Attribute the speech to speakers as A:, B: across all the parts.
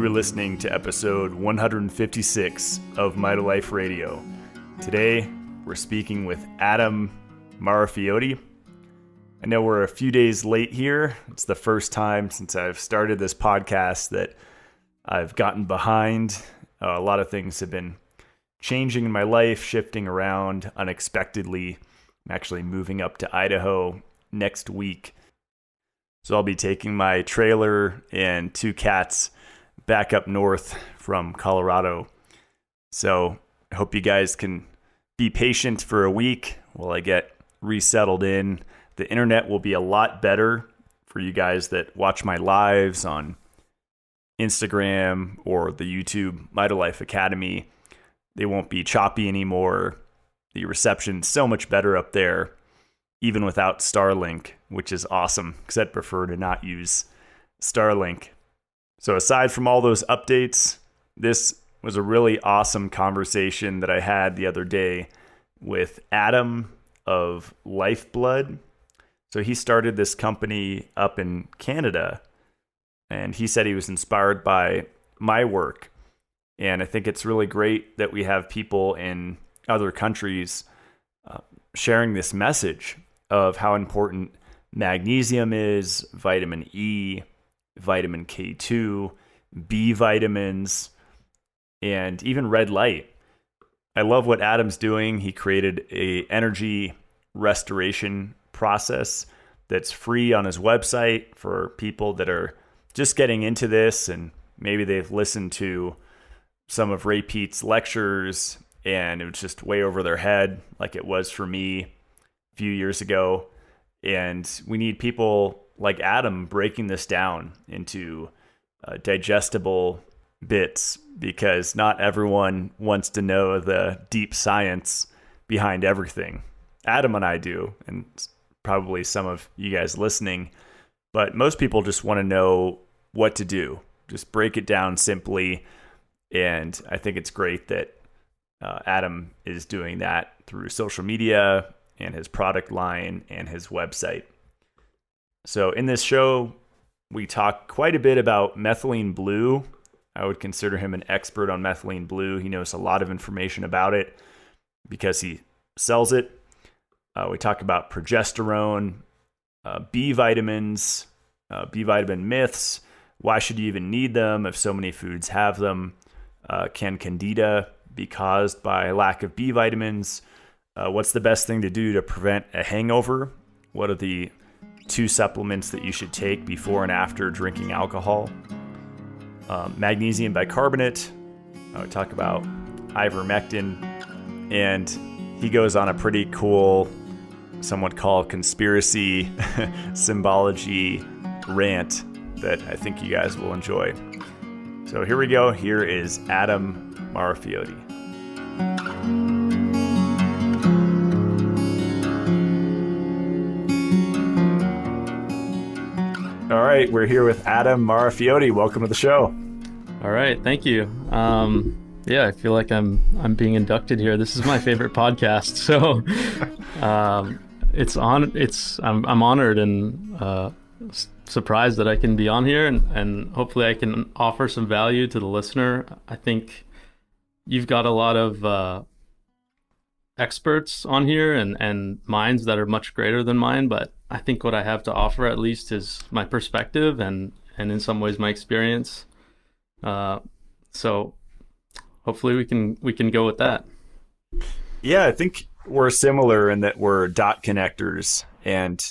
A: You're listening to episode 156 of Mitolife Radio. Today, we're speaking with Adam Marafioti. I know we're a few days late here. It's the first time since I've started this podcast that I've gotten behind. A lot of things have been changing in my life, shifting around unexpectedly. I'm actually moving up to Idaho next week. So I'll be taking my trailer and 2 cats back up north from Colorado. So I hope you guys can be patient for a week while I get resettled in. The internet will be a lot better for you guys that watch my lives on Instagram or the YouTube Mitolife Academy. They won't be choppy anymore. The reception's so much better up there, even without Starlink, which is awesome because I'd prefer to not use Starlink. So aside from all those updates, this was a really awesome conversation that I had the other day with Adam of Lifeblood. So he started this company up in Canada, and he said he was inspired by my work. And I think it's really great that we have people in other countries sharing this message of how important magnesium is, vitamin E, vitamin K2, B vitamins, and even red light. I love what Adam's doing. He created an energy restoration process that's free on his website for people that are just getting into this, and maybe they've listened to some of Ray Peat's lectures and it was just way over their head like it was for me a few years ago. And we need people like Adam breaking this down into digestible bits, because not everyone wants to know the deep science behind everything. Adam and I do, and probably some of you guys listening, but most people just want to know what to do. Just break it down simply. And I think it's great that Adam is doing that through social media and his product line and his website. So in this show, we talk quite a bit about methylene blue. I would consider him an expert on methylene blue. He knows a lot of information about it because he sells it. We talk about progesterone, B vitamins, B vitamin myths. Why should you even need them if so many foods have them? Can Candida be caused by lack of B vitamins? What's the best thing to do to prevent a hangover? What are the 2 supplements that you should take before and after drinking alcohol? Magnesium bicarbonate. We talk about Ivermectin. And he goes on a pretty cool, some would call conspiracy symbology rant that I think you guys will enjoy. So here we go. Here is Adam Marafioti. All right, we're here with Adam Marafioti. Welcome to the show.
B: All right, thank you. Yeah, I feel like I'm being inducted here. This is my favorite podcast, so I'm honored and surprised that I can be on here, and hopefully I can offer some value to the listener. I think you've got a lot of experts on here and minds that are much greater than mine, but I think what I have to offer at least is my perspective and in some ways my experience. So hopefully we can go with that.
A: Yeah, I think we're similar in that we're dot connectors, and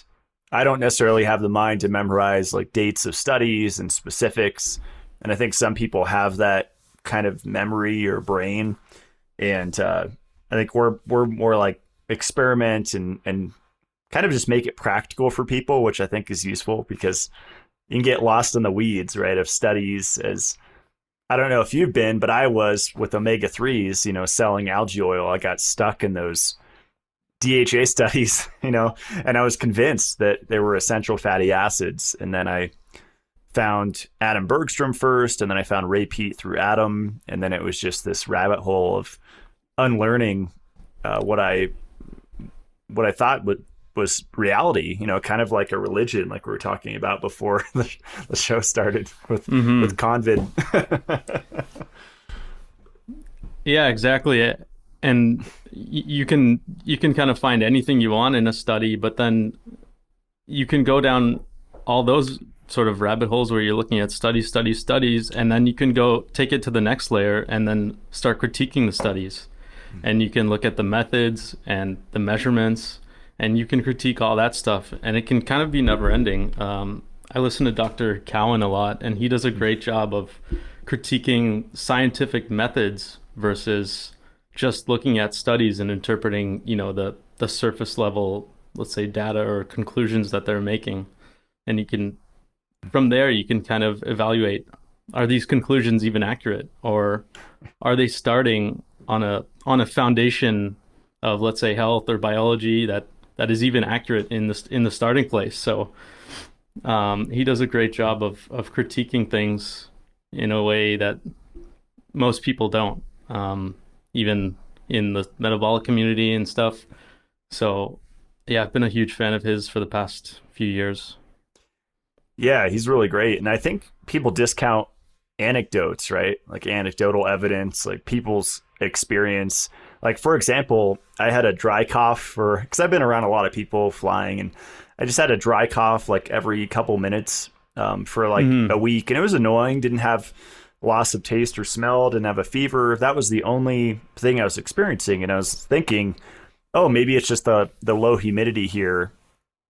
A: I don't necessarily have the mind to memorize like dates of studies and specifics. And I think some people have that kind of memory or brain. And I think we're more like experiment and kind of just make it practical for people, which I think is useful because you can get lost in the weeds, right, of studies. As I don't know if you've been, but I was with omega-3s, selling algae oil. I got stuck in those DHA studies, and I was convinced that they were essential fatty acids. And then I found Adam Bergstrom first, and then I found Ray Peat through Adam. And then it was just this rabbit hole of unlearning what I thought was reality, kind of like a religion, like we were talking about before the show started with Convid.
B: Yeah, exactly. And you can kind of find anything you want in a study, but then you can go down all those sort of rabbit holes where you're looking at studies, and then you can go take it to the next layer and then start critiquing the studies. And you can look at the methods and the measurements, and you can critique all that stuff, and it can kind of be never ending. I listen to Dr. Cowan a lot, and he does a great job of critiquing scientific methods versus just looking at studies and interpreting, the surface level, let's say, data or conclusions that they're making. And from there, you can kind of evaluate, are these conclusions even accurate, or are they starting on a foundation of, let's say, health or biology that is even accurate in the starting place. So he does a great job of critiquing things in a way that most people don't, even in the metabolic community and stuff. So yeah, I've been a huge fan of his for the past few years.
A: Yeah, he's really great. And I think people discount anecdotes, right? Like anecdotal evidence, like people's experience. Like, for example, I had a dry cough because I've been around a lot of people flying, and I just had a dry cough like every couple minutes for like a week. And it was annoying. Didn't have loss of taste or smell, didn't have a fever. That was the only thing I was experiencing. And I was thinking, oh, maybe it's just the low humidity here,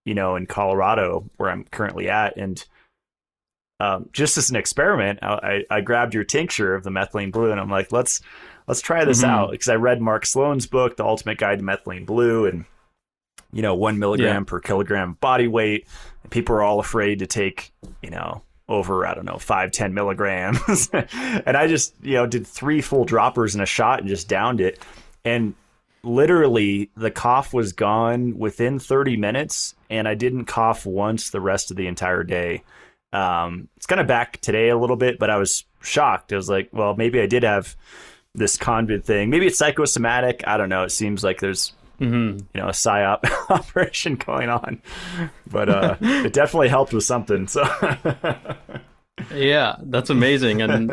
A: in Colorado where I'm currently at. And just as an experiment, I grabbed your tincture of the methylene blue, and I'm like, let's try this out, because I read Mark Sloan's book, The Ultimate Guide to Methylene Blue, and 1 milligram per kilogram body weight. And people are all afraid to take over 5-10 milligrams, and I just did 3 full droppers in a shot and just downed it, and literally the cough was gone within 30 minutes, and I didn't cough once the rest of the entire day. It's kind of back today a little bit, but I was shocked. I was like, well, maybe I did have this Convid thing. Maybe it's psychosomatic. I don't know. It seems like there's a psyop operation going on, but it definitely helped with something. So
B: yeah, that's amazing. And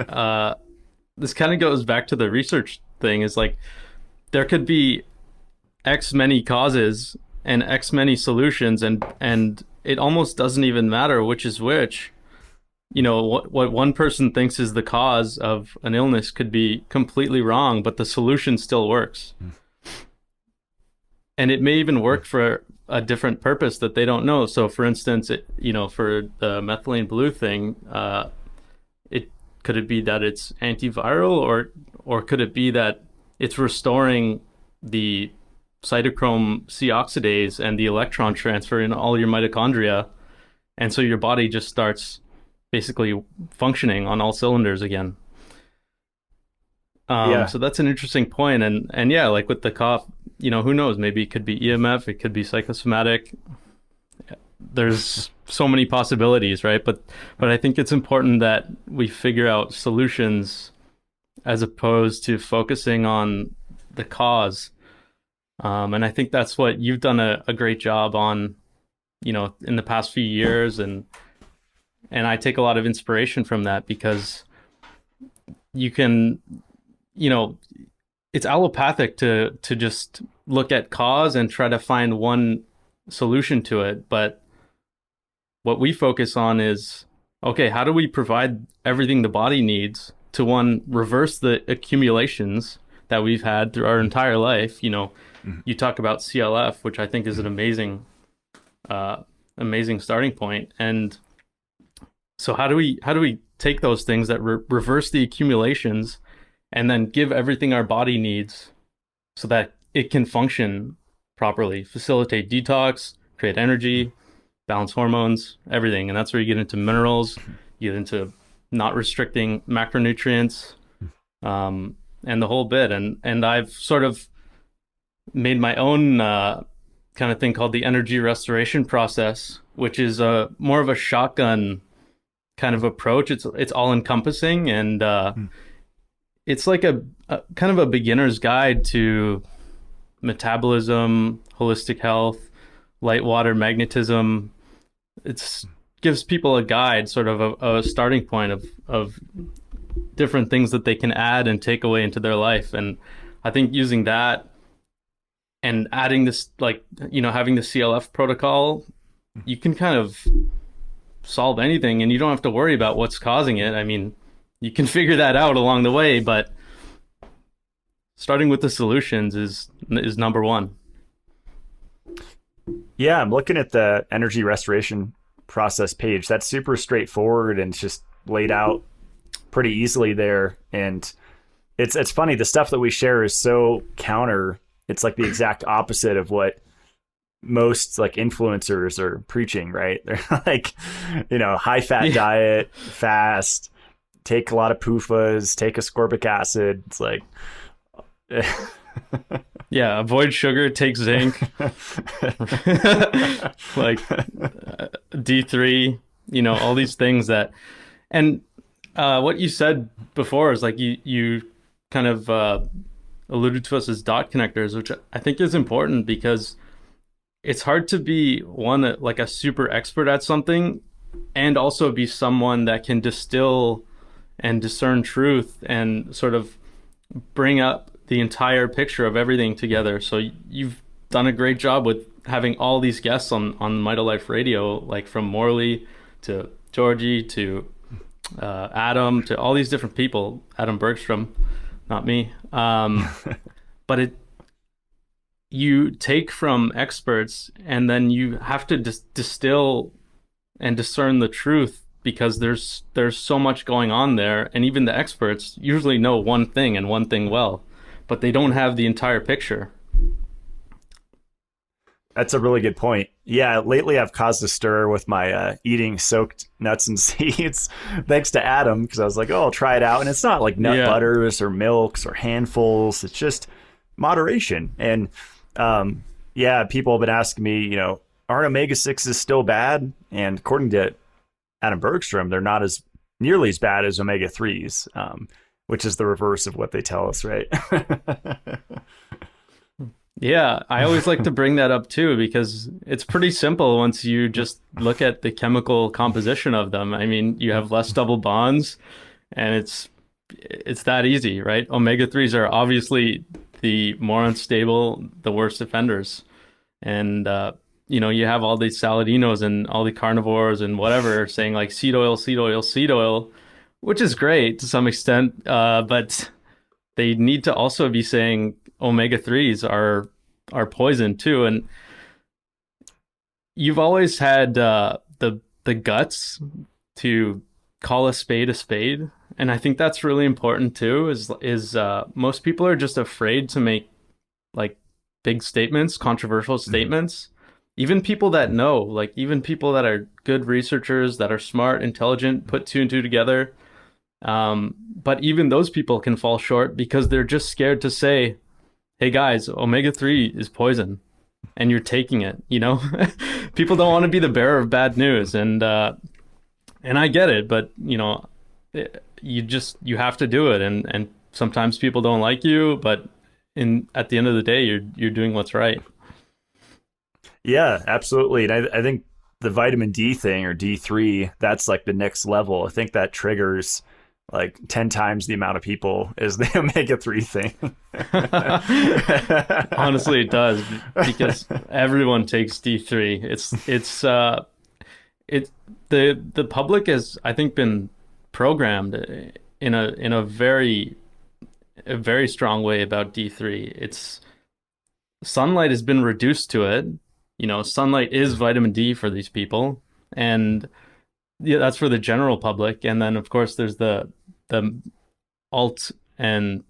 B: this kind of goes back to the research thing, is like, there could be X many causes and X many solutions, and it almost doesn't even matter which is which. What one person thinks is the cause of an illness could be completely wrong, but the solution still works. And it may even work for a different purpose that they don't know. So for instance, for the methylene blue thing, could it be that it's antiviral, or could it be that it's restoring the cytochrome C oxidase and the electron transfer in all your mitochondria, and so your body just starts basically functioning on all cylinders again. So that's an interesting point. And yeah, like with the cough, who knows, maybe it could be EMF, it could be psychosomatic. There's so many possibilities, right? But I think it's important that we figure out solutions as opposed to focusing on the cause. And I think that's what you've done a great job on, in the past few years. And I take a lot of inspiration from that, because you can, it's allopathic to just look at cause and try to find one solution to it. But what we focus on is, okay, how do we provide everything the body needs to, one, reverse the accumulations that we've had through our entire life. You talk about CLF, which I think is an amazing starting point. And so how do we take those things that reverse the accumulations and then give everything our body needs so that it can function properly, facilitate detox, create energy, balance hormones, everything. And that's where you get into minerals, you get into not restricting macronutrients, and the whole bit. And I've sort of made my own kind of thing called the energy restoration process, which is more of a shotgun kind of approach. It's all encompassing, and it's like a kind of a beginner's guide to metabolism, holistic health, light water, magnetism. It's gives people a guide, sort of a starting point of different things that they can add and take away into their life. And I think using that and adding this, like, having the CLF protocol, you can kind of solve anything, and you don't have to worry about what's causing it. I mean, you can figure that out along the way, but starting with the solutions is number one.
A: Yeah, I'm looking at the energy restoration process page. That's super straightforward and it's just laid out pretty easily there. And it's funny, the stuff that we share is so counter. It's like the exact opposite of what most like influencers are preaching, right? They're like, high fat diet, fast, take a lot of PUFAs, take ascorbic acid. It's like,
B: yeah, avoid sugar, take zinc, like D3, all these things that, and what you said before is like you kind of alluded to us as dot connectors, which I think is important because it's hard to be like a super expert at something and also be someone that can distill and discern truth and sort of bring up the entire picture of everything together. So you've done a great job with having all these guests on Mitolife Radio, like from Morley to Georgie to Adam to all these different people. Adam Bergstrom, not me. But you take from experts and then you have to distill and discern the truth, because there's so much going on there, and even the experts usually know one thing and one thing well, but they don't have the entire picture.
A: That's a really good point. Yeah, lately I've caused a stir with my eating soaked nuts and seeds, thanks to Adam, because I was like, I'll try it out. And it's not like nut butters or milks or handfuls. It's just moderation. And people have been asking me, aren't omega-6s still bad? And according to Adam Bergstrom, they're not nearly as bad as omega-3s, which is the reverse of what they tell us, right?
B: Yeah, I always like to bring that up too, because it's pretty simple once you just look at the chemical composition of them. I mean, you have less double bonds, and it's that easy, right? Omega-3s are obviously the more unstable, the worst offenders. And you have all these Saladinos and all the carnivores and whatever saying like seed oil, seed oil, seed oil, which is great to some extent, but they need to also be saying omega-3s are poison too. And you've always had the guts to call a spade, and I think that's really important too. Is most people are just afraid to make like big statements, controversial statements. Even people that know, like even people that are good researchers, that are smart, intelligent, put two and two together. But even those people can fall short because they're just scared to say, hey guys, omega-3 is poison and you're taking it, People don't want to be the bearer of bad news. And I get it, but you have to do it. And sometimes people don't like you, but at the end of the day, you're doing what's right.
A: Yeah, absolutely. And I think the vitamin D thing, or D3, that's like the next level. I think that triggers like 10 times the amount of people as the omega-3 thing.
B: Honestly, it does, because everyone takes D3. The public has, I think, been programmed in a very strong way about D3. It's sunlight has been reduced to it. Sunlight is vitamin D for these people, and yeah, that's for the general public. And then of course there's the alt and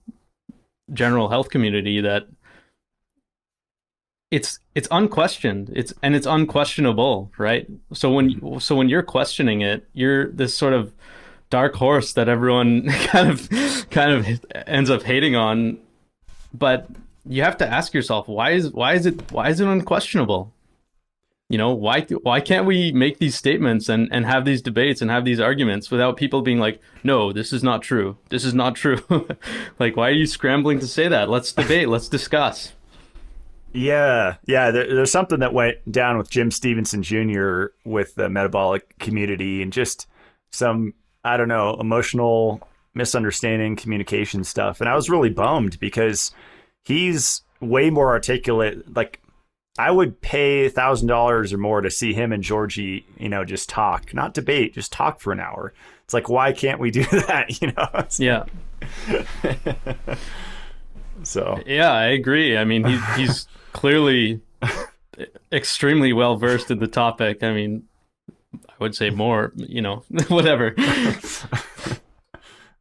B: general health community that it's unquestioned. It's unquestionable, right? So when you're questioning it, you're this sort of dark horse that everyone kind of ends up hating on. But you have to ask yourself, why is it unquestionable? Why can't we make these statements and have these debates and have these arguments without people being like, no, this is not true. This is not true. Like, why are you scrambling to say that? Let's debate. Let's discuss.
A: Yeah. There's something that went down with Jim Stevenson Jr. with the metabolic community and just some, I don't know, emotional misunderstanding, communication stuff. And I was really bummed because he's way more articulate. Like, I would pay $1,000 or more to see him and Georgie, just talk, not debate, just talk for an hour. It's like, why can't we do that?
B: Yeah.
A: So
B: yeah, I agree. I mean, he's clearly extremely well versed in the topic. I mean, I would say more, whatever.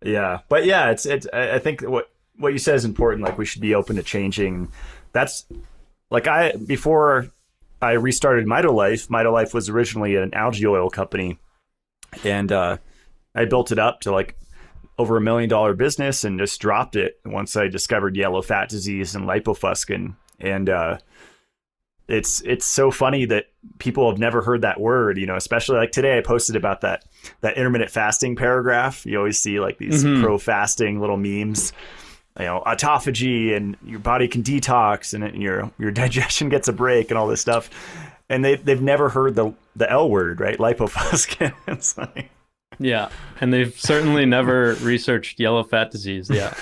A: Yeah, but yeah, it's. I think what you said is important. Like, we should be open to changing. That's like before I restarted Mitolife. Mitolife was originally an algae oil company, and I built it up to like over $1 million business and just dropped it once I discovered yellow fat disease and lipofuscin. And it's so funny that people have never heard that word, especially like today I posted about that intermittent fasting paragraph. You always see like these pro fasting little memes, autophagy and your body can detox and your digestion gets a break and all this stuff. And they've never heard the L word, right? Lipofuscin. It's like,
B: yeah, and they've certainly never researched yellow fat disease. Yeah.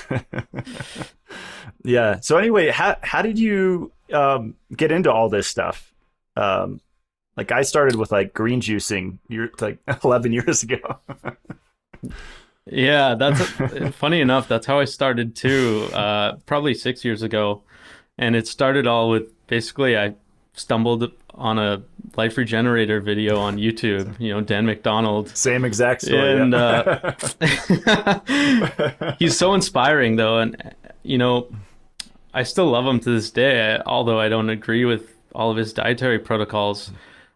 A: Yeah. So anyway, how did you get into all this stuff? Like, I started with like green juicing like 11 years ago.
B: Yeah, that's funny enough. That's how I started too, probably 6 years ago. And it started all with basically I stumbled on a Life Regenerator video on YouTube, Dan McDonald.
A: Same exact story.
B: And he's so inspiring though. And, I still love him to this day, although I don't agree with all of his dietary protocols.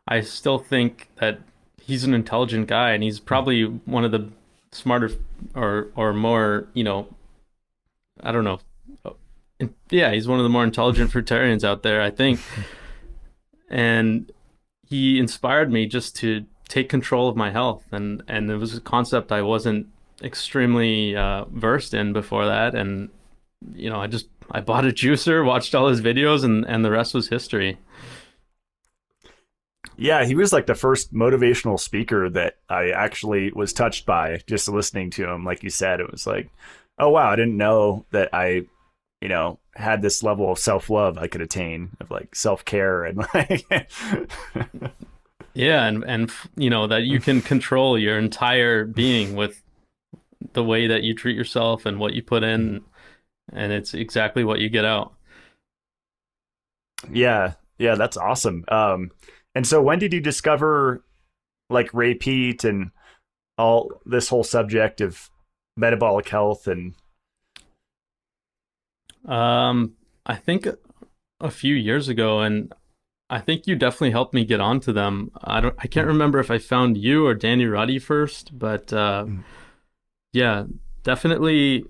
B: I still think that he's an intelligent guy and he's probably one of the smarter or more, I don't know. Yeah, he's one of the more intelligent fruitarians out there, I think. And he inspired me just to take control of my health. And it was a concept I wasn't extremely versed in before that. And, I bought a juicer, watched all his videos, and the rest was history.
A: Yeah, he was like the first motivational speaker that I actually was touched by just listening to him. Like you said, it was like, oh, wow, I didn't know that I, had this level of self-love I could attain, of like self-care and like.
B: Yeah, and that you can control your entire being with the way that you treat yourself and what you put in, and it's exactly what you get out.
A: Yeah, that's awesome. And so when did you discover like Ray Peat and all this whole subject of metabolic health? And
B: I think a few years ago, and I think you definitely helped me get onto them. I can't remember if I found you or Danny Roddy first, but yeah, definitely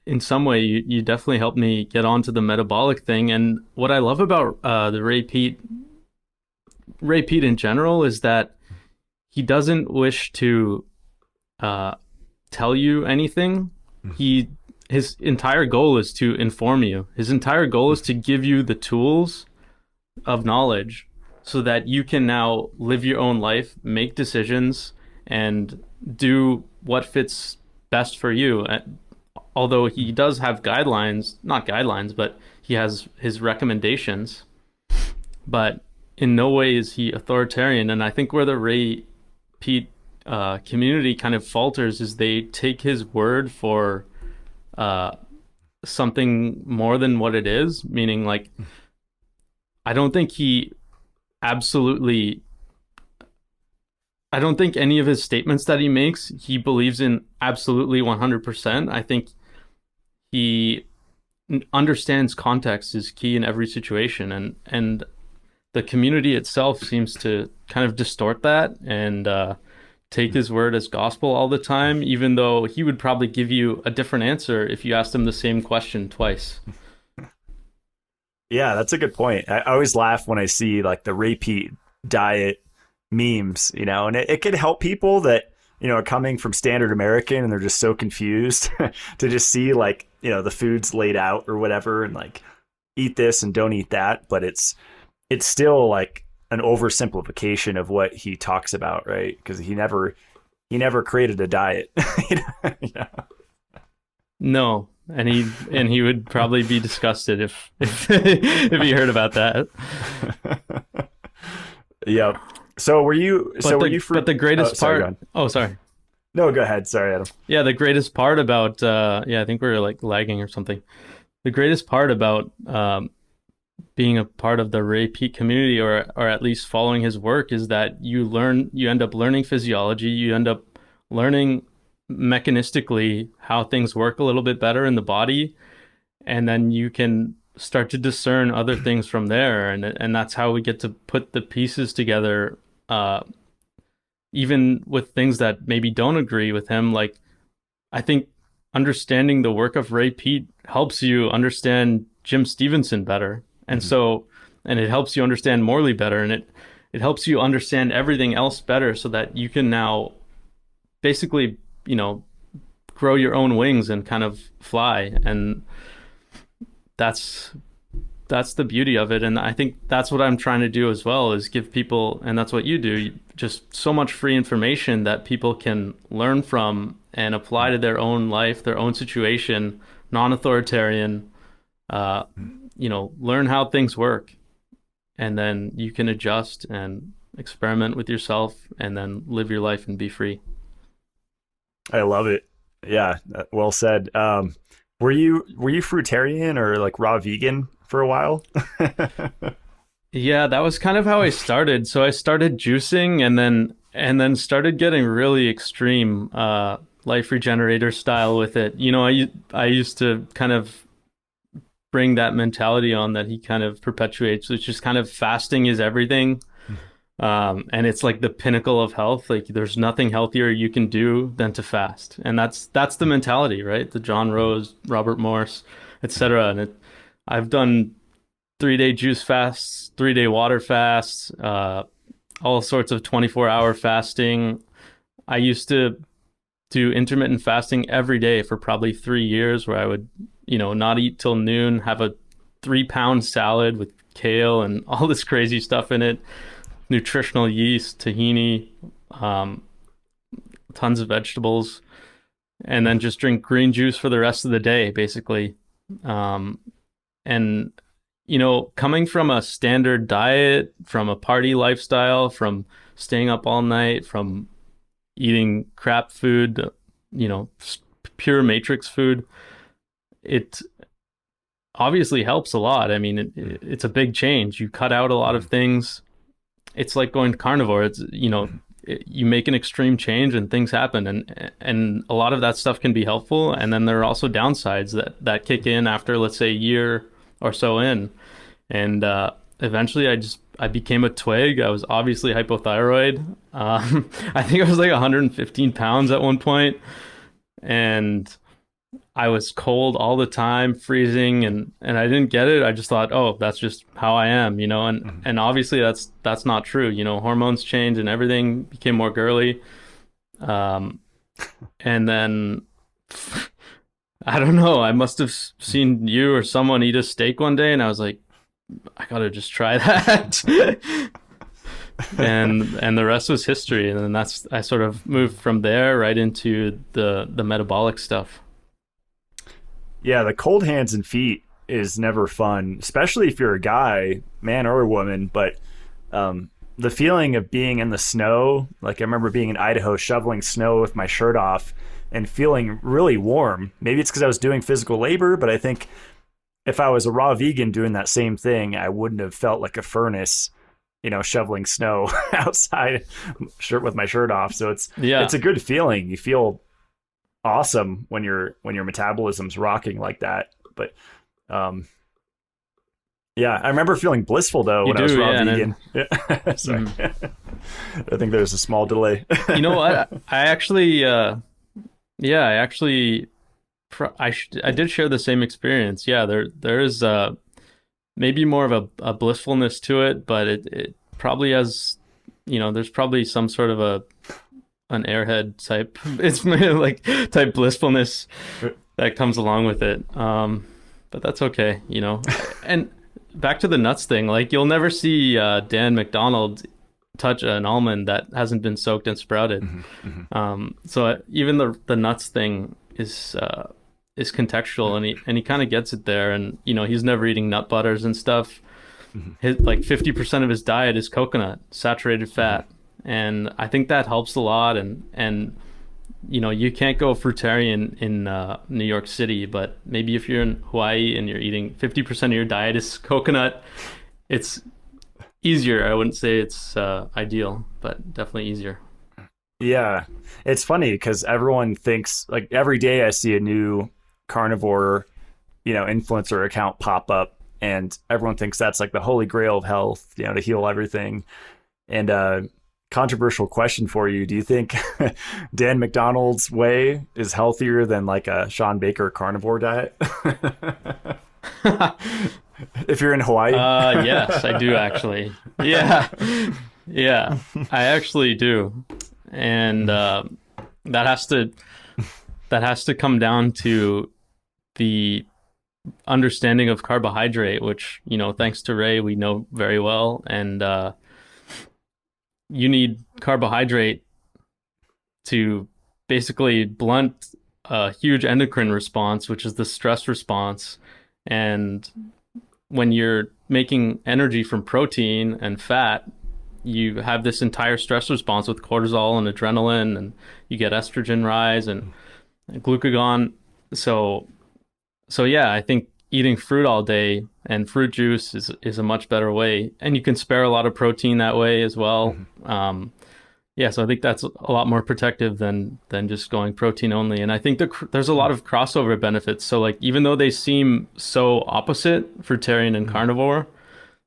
B: in some way you definitely helped me get onto the metabolic thing. And what I love about the Ray Peat in general is that he doesn't wish to tell you anything. His entire goal is to inform you. His entire goal is to give you the tools of knowledge so that you can now live your own life, make decisions, and do what fits best for you. Although he does have not guidelines, but he has his recommendations. But in no way is he authoritarian. And I think where the Ray Peat community kind of falters is they take his word for something more than what it is, meaning like, I don't think any of his statements that he makes, he believes in absolutely 100%. I think he understands context is key in every situation. And the community itself seems to kind of distort that and take his word as gospel all the time, even though he would probably give you a different answer if you asked him the same question twice.
A: Yeah, that's a good point. I always laugh when I see like the Ray Peat diet memes, and it could help people that, are coming from standard American and they're just so confused to just see like, the foods laid out or whatever. And like, eat this and don't eat that, but it's still like an oversimplification of what he talks about, right? Because he never created a diet. Yeah.
B: No, and he would probably be disgusted if if he heard about that.
A: Yeah. So were you?
B: But the greatest part. Oh, sorry.
A: No, go ahead. Sorry, Adam.
B: Yeah, the greatest part about I think we're like lagging or something. The greatest part about being a part of the Ray Peat community, or at least following his work, is that you end up learning physiology, you end up learning mechanistically how things work a little bit better in the body, and then you can start to discern other things from there, and that's how we get to put the pieces together, even with things that maybe don't agree with him. Like, I think understanding the work of Ray Peat helps you understand Jim Stevenson better. And so, and it helps you understand Morley better, and it helps you understand everything else better, so that you can now basically, grow your own wings and kind of fly. And that's the beauty of it. And I think that's what I'm trying to do as well, is give people, and that's what you do, just so much free information that people can learn from and apply to their own life, their own situation, non-authoritarian, learn how things work, and then you can adjust and experiment with yourself and then live your life and be free.
A: I love it. Yeah. Well said. Were you fruitarian or like raw vegan for a while?
B: Yeah, that was kind of how I started. So I started juicing and then started getting really extreme, life regenerator style with it. I used to kind of bring that mentality on that he kind of perpetuates, which is kind of fasting is everything. And it's like the pinnacle of health. Like, there's nothing healthier you can do than to fast. And that's the mentality, right? The John Rose, Robert Morse, etc. And I've done 3-day juice fasts, 3-day water fasts, all sorts of 24-hour fasting. I used to do intermittent fasting every day for probably 3 years, where I would, not eat till noon, have a 3-pound salad with kale and all this crazy stuff in it, nutritional yeast, tahini, tons of vegetables, and then just drink green juice for the rest of the day, basically. And coming from a standard diet, from a party lifestyle, from staying up all night, from eating crap food, pure matrix food, it obviously helps a lot. I mean, it's a big change. You cut out a lot of things. It's like going to carnivore. It's, you make an extreme change and things happen, and a lot of that stuff can be helpful. And then there are also downsides that kick in after, let's say, a year or so in. And eventually I became a twig. I was obviously hypothyroid. I think I was like 115 pounds at one point, and I was cold all the time, freezing, and I didn't get it. I just thought, oh, that's just how I am, and obviously that's not true. Hormones changed and everything became more girly. And then I don't know, I must have seen you or someone eat a steak one day, and I was like, I gotta just try that. and the rest was history. And then I sort of moved from there right into the metabolic stuff.
A: Yeah, the cold hands and feet is never fun, especially if you're a guy, man or a woman. But the feeling of being in the snow, like I remember being in Idaho shoveling snow with my shirt off and feeling really warm. Maybe it's because I was doing physical labor, but I think if I was a raw vegan doing that same thing, I wouldn't have felt like a furnace, shoveling snow outside with my shirt off. So it's a good feeling. You feel awesome when your metabolism's rocking like that. But I remember feeling blissful though when I was raw vegan. Sorry. I think there's a small delay.
B: You know what? I did share the same experience. Yeah, there is maybe more of a blissfulness to it, but it probably has, there's probably some sort of an airhead type, it's like type blissfulness that comes along with it. but that's okay, you know. And back to the nuts thing, like you'll never see Dan McDonald touch an almond that hasn't been soaked and sprouted. So even the nuts thing is contextual, and he kind of gets it there. And you know, he's never eating nut butters and stuff. His like 50% of his diet is coconut, saturated fat, and I think that helps a lot. And you know, you can't go fruitarian in New York City, but maybe if you're in Hawaii and you're eating 50% of your diet is coconut, it's easier. I wouldn't say it's ideal, but definitely easier.
A: Yeah. It's funny because everyone thinks, like, every day I see a new carnivore, you know, influencer account pop up, and everyone thinks that's like the holy grail of health, you know, to heal everything. And controversial question for you. Do you think Dan McDonald's way is healthier than like a Sean Baker carnivore diet? If you're in Hawaii?
B: Yes, I do actually. Yeah. Yeah, I actually do. And that has to come down to the understanding of carbohydrate, which, you know, thanks to Ray, we know very well. And you need carbohydrate to basically blunt a huge endocrine response, which is the stress response. And when you're making energy from protein and fat, you have this entire stress response with cortisol and adrenaline, and you get estrogen rise and glucagon. So yeah, I think eating fruit all day and fruit juice is a much better way, and you can spare a lot of protein that way as well. Yeah, so I think that's a lot more protective than just going protein only. And I think there's a lot of crossover benefits. So like, even though they seem so opposite, fruitarian and carnivore,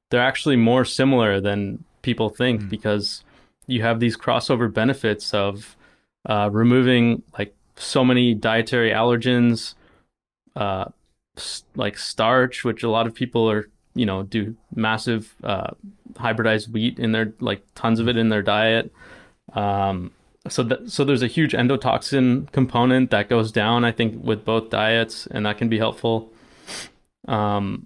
B: they're actually more similar than people think, because you have these crossover benefits of removing like so many dietary allergens, like starch, which a lot of people are, you know, do massive hybridized wheat in their, like tons of it in their diet. So there's a huge endotoxin component that goes down, I think, with both diets, and that can be helpful. And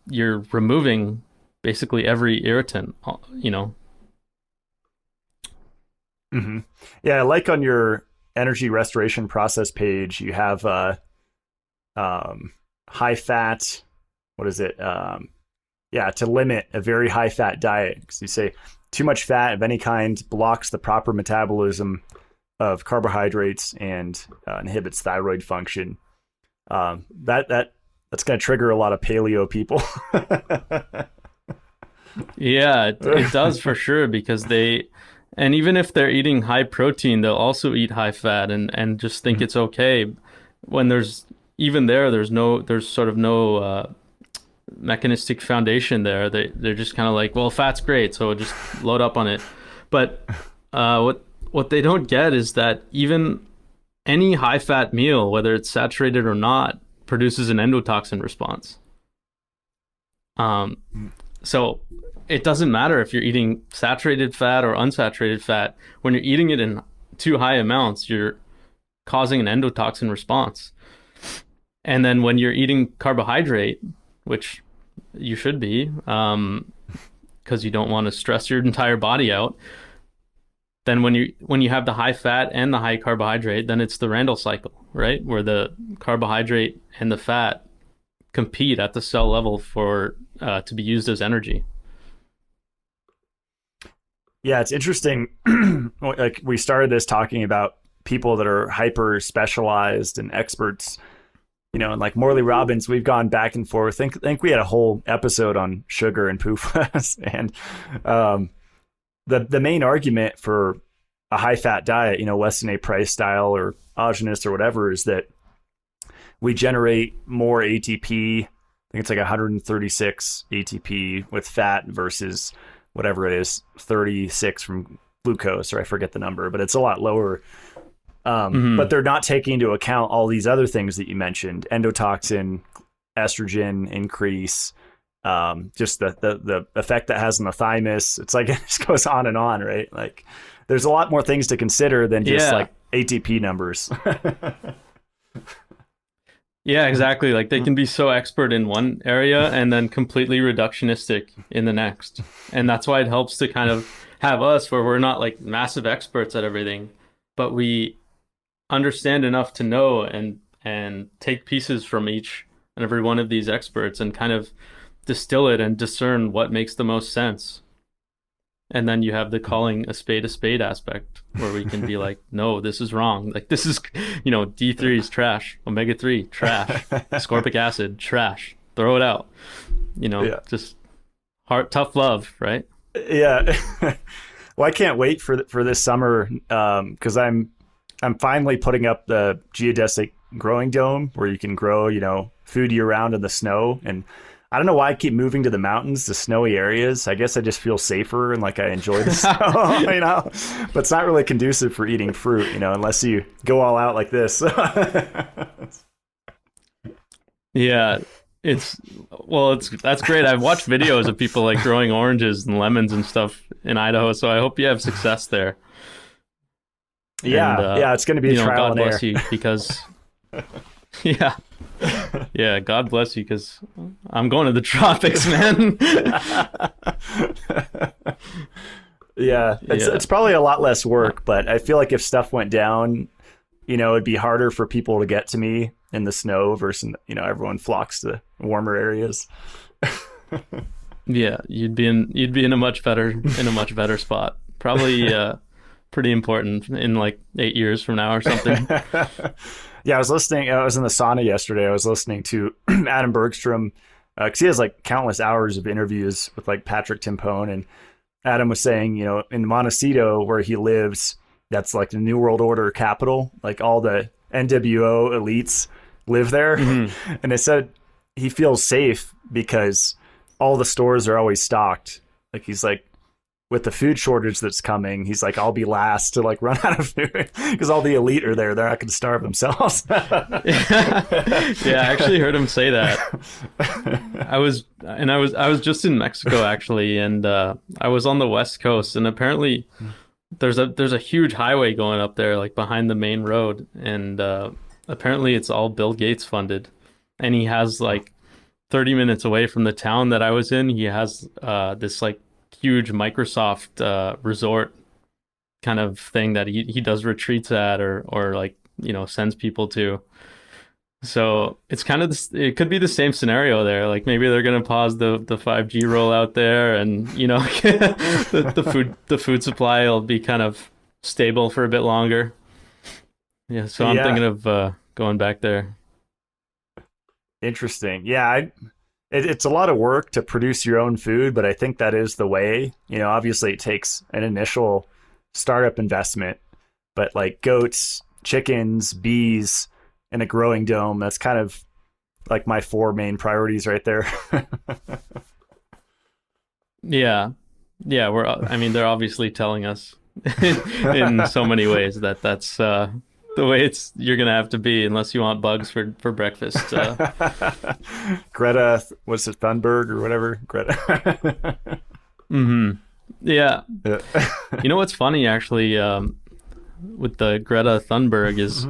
B: you're removing basically every irritant, you know.
A: Yeah, like on your energy restoration process page, you have high fat, what is it? To limit a very high fat diet, because you say too much fat of any kind blocks the proper metabolism of carbohydrates and inhibits thyroid function. That's going to trigger a lot of paleo people.
B: Yeah, it does for sure, because and even if they're eating high protein, they'll also eat high fat and just think it's okay, when there's sort of no mechanistic foundation there. They're just kind of like, well, fat's great, so just load up on it. But what they don't get is that even any high fat meal, whether it's saturated or not, produces an endotoxin response. So it doesn't matter if you're eating saturated fat or unsaturated fat. When you're eating it in too high amounts, you're causing an endotoxin response. And then when you're eating carbohydrate, which you should be, because you don't want to stress your entire body out, then when you have the high fat and the high carbohydrate, then it's the Randall cycle, right? Where the carbohydrate and the fat compete at the cell level for to be used as energy.
A: Yeah, it's interesting. Like, we started this talking about people that are hyper specialized and experts, you know, and like Morley Robbins, we've gone back and forth. I think we had a whole episode on sugar and PUFAs. And the main argument for a high fat diet, you know, Weston A. Price style or autogenous or whatever, is that we generate more ATP. I think it's like 136 ATP with fat versus whatever it is, 36 from glucose, or I forget the number, but it's a lot lower. But they're not taking into account all these other things that you mentioned: endotoxin, estrogen increase, just the effect that has on the thymus. It's like, it just goes on, right? Like, there's a lot more things to consider than just like ATP numbers.
B: Yeah, exactly. Like they can be so expert in one area and then completely reductionistic in the next. And that's why it helps to kind of have us where we're not like massive experts at everything, but we understand enough to know and take pieces from each and every one of these experts and kind of distill it and discern what makes the most sense. And then you have the calling a spade aspect where we can be like, no, this is wrong. Like this is, D3 is trash. Omega-3, trash. Ascorbic acid, trash. Throw it out. Just tough love, right?
A: Yeah. Well, I can't wait for this summer because I'm finally putting up the geodesic growing dome where you can grow, food year round in the snow. And I don't know why I keep moving to the mountains, the snowy areas. I guess I just feel safer and like I enjoy the snow, But it's not really conducive for eating fruit, unless you go all out like this.
B: Yeah, that's great. I've watched videos of people like growing oranges and lemons and stuff in Idaho, so I hope you have success there.
A: Yeah,
B: and,
A: it's going to be a trial
B: God
A: and error.
B: bless you because, yeah, God bless you because I'm going to the tropics, man.
A: Yeah, it's probably a lot less work, but I feel like if stuff went down, it'd be harder for people to get to me in the snow versus, everyone flocks to warmer areas.
B: Yeah, you'd be in a much better spot. Probably pretty important in like 8 years from now or something.
A: Yeah, I was in the sauna yesterday. I was listening to Adam Bergstrom because he has like countless hours of interviews with like Patrick Timpone, and Adam was saying, in Montecito where he lives, that's like the New World Order capital. Like all the NWO elites live there. Mm-hmm. And they said he feels safe because all the stores are always stocked. Like he's like, with the food shortage that's coming, he's like, I'll be last to like run out of food because all the elite are there. They're not going to starve themselves.
B: Yeah, I actually heard him say that. I was just in Mexico actually, and I was on the West Coast, and apparently there's a huge highway going up there, like behind the main road, and apparently it's all Bill Gates funded, and he has like 30 minutes away from the town that I was in. He has this like huge Microsoft resort kind of thing that he does retreats at or like sends people to. So it's kind of it could be the same scenario there. Like maybe they're gonna pause the 5G rollout there, and the food supply will be kind of stable for a bit longer. Yeah, so I'm thinking of going back there.
A: Interesting. Yeah, it's a lot of work to produce your own food, but I think that is the way. Obviously it takes an initial startup investment, but like goats, chickens, bees, and a growing dome, that's kind of like my 4 main priorities right there.
B: Yeah. They're obviously telling us in so many ways that's the way you're gonna have to be, unless you want bugs for breakfast.
A: Greta, what's it, Thunberg or whatever? Greta.
B: Mm-hmm. Yeah. You know what's funny actually, with the Greta Thunberg is,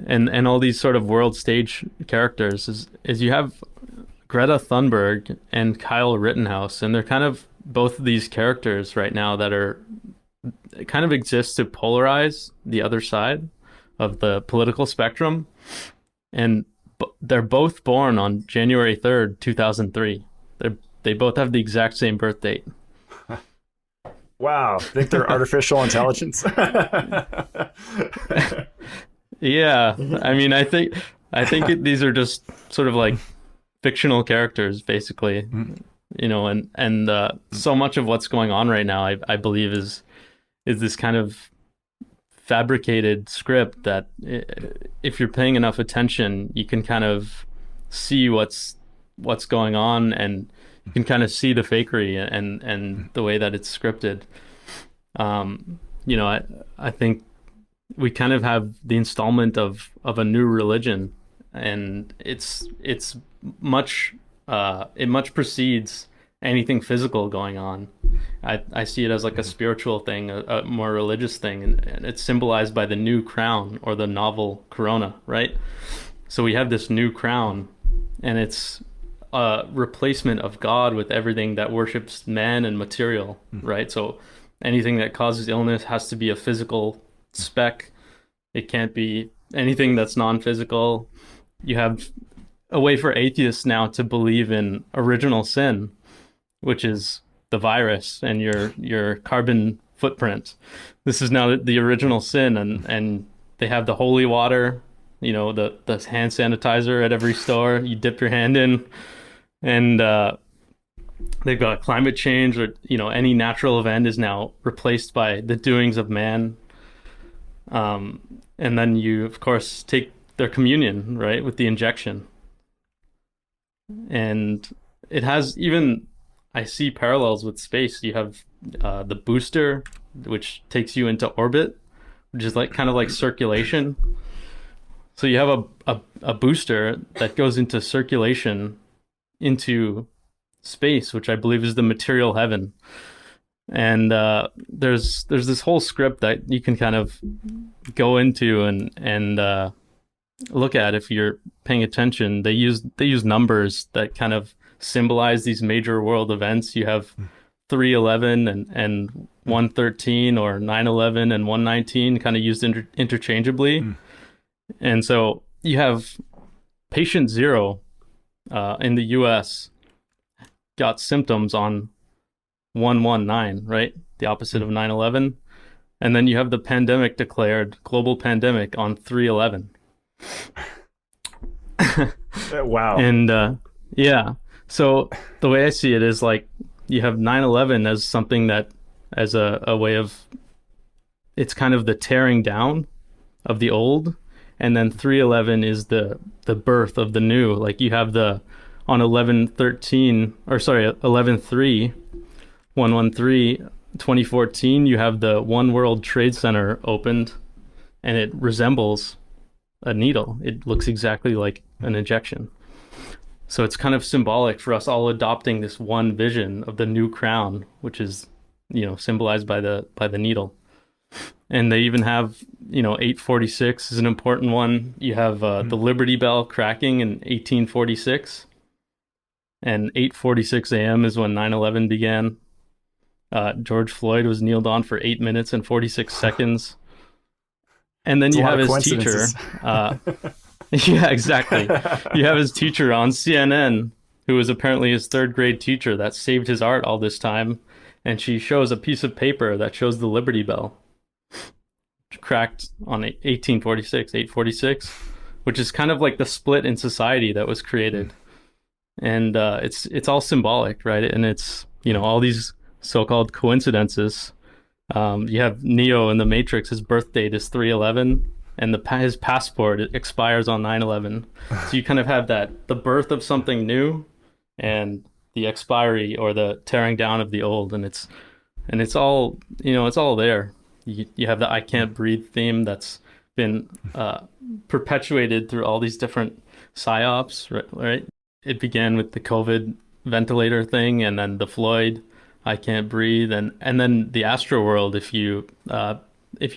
B: and all these sort of world stage characters is you have Greta Thunberg and Kyle Rittenhouse, and they're kind of both of these characters right now that are kind of exist to polarize the other side of the political spectrum, and they're both born on January 3rd, 2003. They both have the exact same birth date.
A: Wow, think they're artificial intelligence?
B: Yeah, I think these are just sort of like fictional characters, basically. And so much of what's going on right now, I believe, is this kind of fabricated script that if you're paying enough attention, you can kind of see what's going on, and you can kind of see the fakery and the way that it's scripted. I think we kind of have the installment of a new religion, and it much precedes anything physical going on. I see it as like a spiritual thing, a more religious thing, and it's symbolized by the new crown or the novel corona, right? So we have this new crown, and it's a replacement of God with everything that worships man and material, right? So anything that causes illness has to be a physical spec. It can't be anything that's non-physical. You have a way for atheists now to believe in original sin, which is the virus and your carbon footprint. This is now the original sin, and they have the holy water, the hand sanitizer at every store. You dip your hand in, and they've got climate change, or any natural event is now replaced by the doings of man. And then you, of course, take their communion, right, with the injection. And it has even, I see parallels with space. You have the booster, which takes you into orbit, which is kind of like circulation. So you have a booster that goes into circulation into space, which I believe is the material heaven. And there's this whole script that you can kind of go into and look at if you're paying attention. They use numbers that kind of symbolize these major world events. You have 311 and 113, or 911 and 119, kind of used interchangeably. And so you have patient zero in the US got symptoms on 119, right? The opposite of 9/11. And then you have the pandemic declared, global pandemic, on 3/11.
A: Wow.
B: And yeah. So the way I see it is you have 9/11 as something that, as a way of, it's kind of the tearing down of the old. And then 3/11 is the birth of the new. You have on 11/13, or sorry, 11/3, 113, 2014, you have the One World Trade Center opened, and it resembles a needle. It looks exactly like an injection. So it's kind of symbolic for us all adopting this one vision of the new crown, which is, symbolized by the needle. And they even have, 846 is an important one. You have the Liberty Bell cracking in 1846, and 8:46 a.m. is when 9/11 began. George Floyd was kneeled on for 8 minutes and 46 seconds. And then you have his teacher. Yeah, exactly. You have his teacher on CNN, who was apparently his third grade teacher that saved his art all this time. And she shows a piece of paper that shows the Liberty Bell cracked on 1846, 846, which is kind of like the split in society that was created. And it's all symbolic, right? And it's, all these so-called coincidences. You have Neo in the Matrix, his birth date is 3/11, and his passport expires on 9/11. So you kind of have the birth of something new and the expiry, or the tearing down of the old, and it's all, it's all there. You have the I can't breathe theme that's been perpetuated through all these different psyops, right? It began with the COVID ventilator thing, and then the Floyd I can't breathe, and then the Astroworld, if you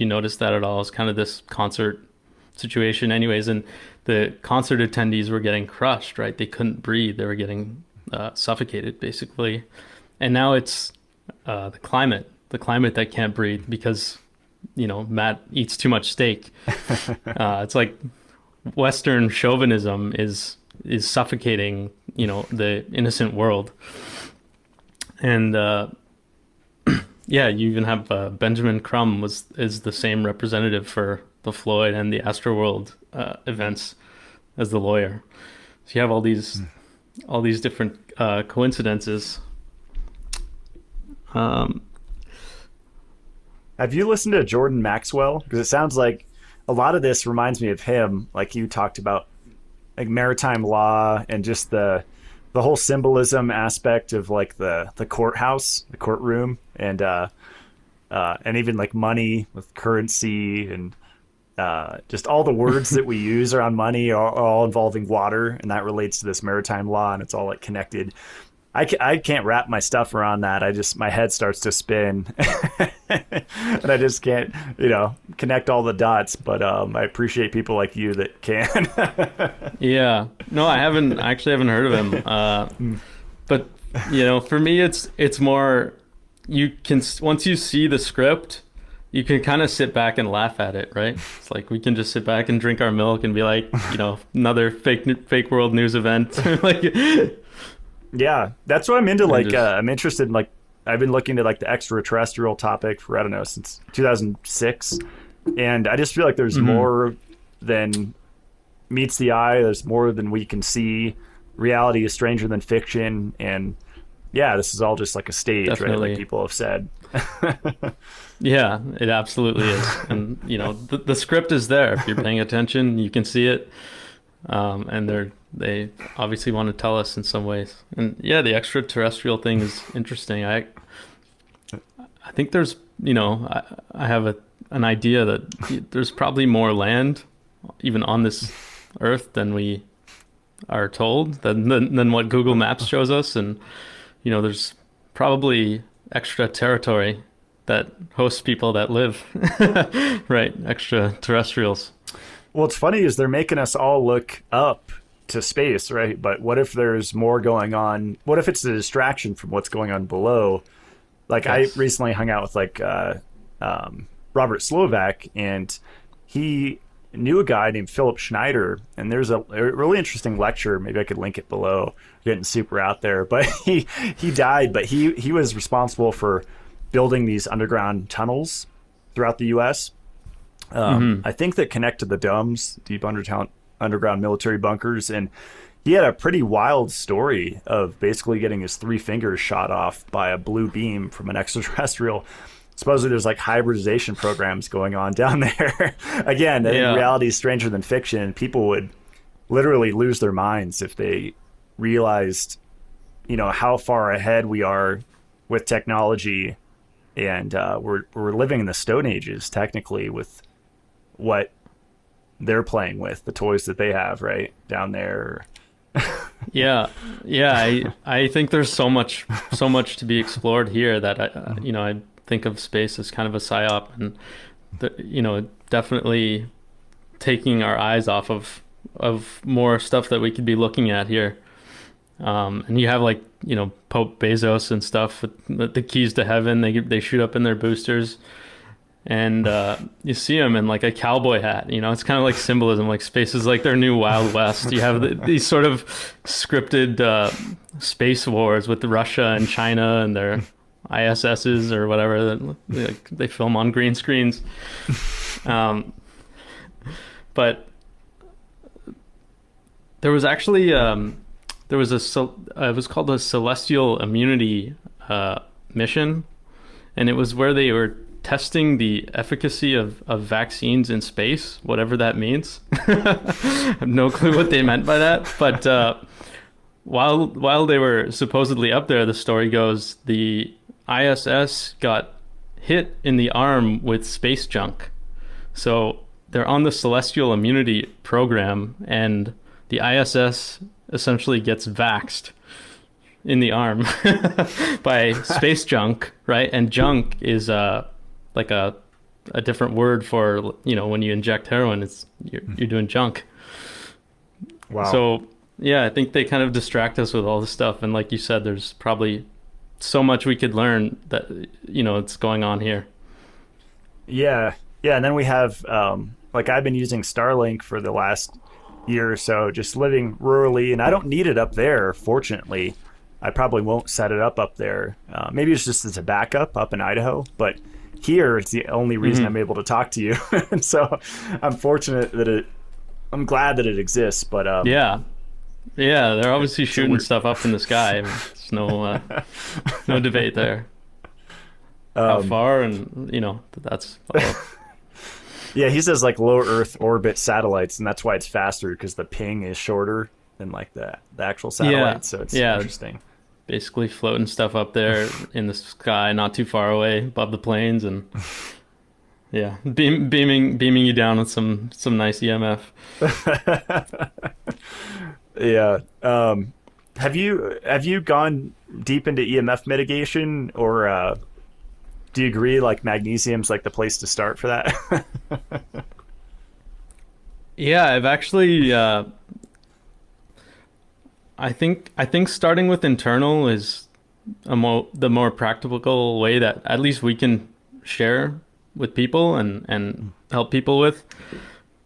B: notice that at all, is kind of this concert situation anyways, and the concert attendees were getting crushed, right? They couldn't breathe. They were getting suffocated, basically. And now it's the climate that can't breathe because, Matt eats too much steak. It's like Western chauvinism is suffocating, the innocent world. And yeah, you even have Benjamin Crumb is the same representative for the Floyd and the Astroworld events as the lawyer. So you have all these different coincidences.
A: Have you listened to Jordan Maxwell? Because it sounds like a lot of this reminds me of him, like you talked about, like maritime law and just the whole symbolism aspect of like the courthouse, the courtroom, and even like money with currency, and just all the words that we use around money are all involving water, and that relates to this maritime law, and it's all like connected. I can't wrap my stuff around that. My head starts to spin and I just can't, connect all the dots, but I appreciate people like you that can.
B: Yeah. No, I actually haven't heard of him. But for me, it's more, you can, once you see the script, you can kind of sit back and laugh at it, right? It's like we can just sit back and drink our milk and be like, another fake world news event. Like,
A: yeah, that's what I'm into. Like, I'm interested in, like, I've been looking at like the extraterrestrial topic for, I don't know, since 2006. And I just feel like there's more than meets the eye. There's more than we can see. Reality is stranger than fiction. And yeah, this is all just like a stage,
B: Definitely.
A: right? Like people have said.
B: Yeah, it absolutely is. And, the script is there. If you're paying attention, you can see it. And they obviously want to tell us in some ways. And yeah, the extraterrestrial thing is interesting. I think there's, I have an idea that there's probably more land even on this earth than we are told, than what Google Maps shows us. And, there's probably extra territory that hosts people that live, right? Extraterrestrials.
A: Well, it's funny is they're making us all look up to space, right? But what if there's more going on? What if it's a distraction from what's going on below? Like, yes. I recently hung out with Robert Slovak, and he knew a guy named Philip Schneider, and there's a really interesting lecture. Maybe I could link it below. Getting super out there, but he died. But he was responsible for building these underground tunnels throughout the U.S. I think that connect to the domes, deep underground military bunkers. And he had a pretty wild story of basically getting his 3 fingers shot off by a blue beam from an extraterrestrial. Supposedly there's like hybridization programs going on down there. Again, I think reality is stranger than fiction. People would literally lose their minds if they realized, how far ahead we are with technology. And we're living in the Stone Ages, technically, with what they're playing with, the toys that they have right down there.
B: Yeah. I think there's so much to be explored here that I think of space as kind of a psyop, and definitely taking our eyes off of more stuff that we could be looking at here. And you have Pope Bezos and stuff with the keys to heaven. They shoot up in their boosters, and you see them in like a cowboy hat. It's kind of like symbolism. Like space is like their new Wild West. You have these sort of scripted space wars with Russia and China and their ISSs or whatever that they film on green screens. But there was actually it was called a celestial immunity mission, and it was where they were testing the efficacy of vaccines in space, whatever that means. I have no clue what they meant by that, but while they were supposedly up there, the story goes, the ISS got hit in the arm with space junk. So they're on the celestial immunity program, and the ISS essentially gets vaxxed in the arm by space junk, right? And junk is like a different word for, when you inject heroin, you're doing junk.
A: Wow.
B: So yeah, I think they kind of distract us with all this stuff, and like you said, there's probably so much we could learn that it's going on here.
A: Yeah, and then we have I've been using Starlink for the last year or so, just living rurally, and I don't need it up there, fortunately. I probably won't set it up there. Maybe it's just as a backup up in Idaho, but here it's the only reason I'm able to talk to you. And so I'm glad that it exists, but
B: yeah, they're obviously shooting stuff up in the sky. There's no debate there. How far, and that's
A: yeah, he says like low Earth orbit satellites, and that's why it's faster, because the ping is shorter than like the actual satellite. So it's interesting.
B: Basically floating stuff up there in the sky, not too far away above the planes, and beaming you down with some nice EMF.
A: Yeah. Have you gone deep into EMF mitigation, or do you agree like magnesium's like the place to start for that?
B: Yeah, I've actually I think starting with internal is the more practical way that at least we can share with people and help people with,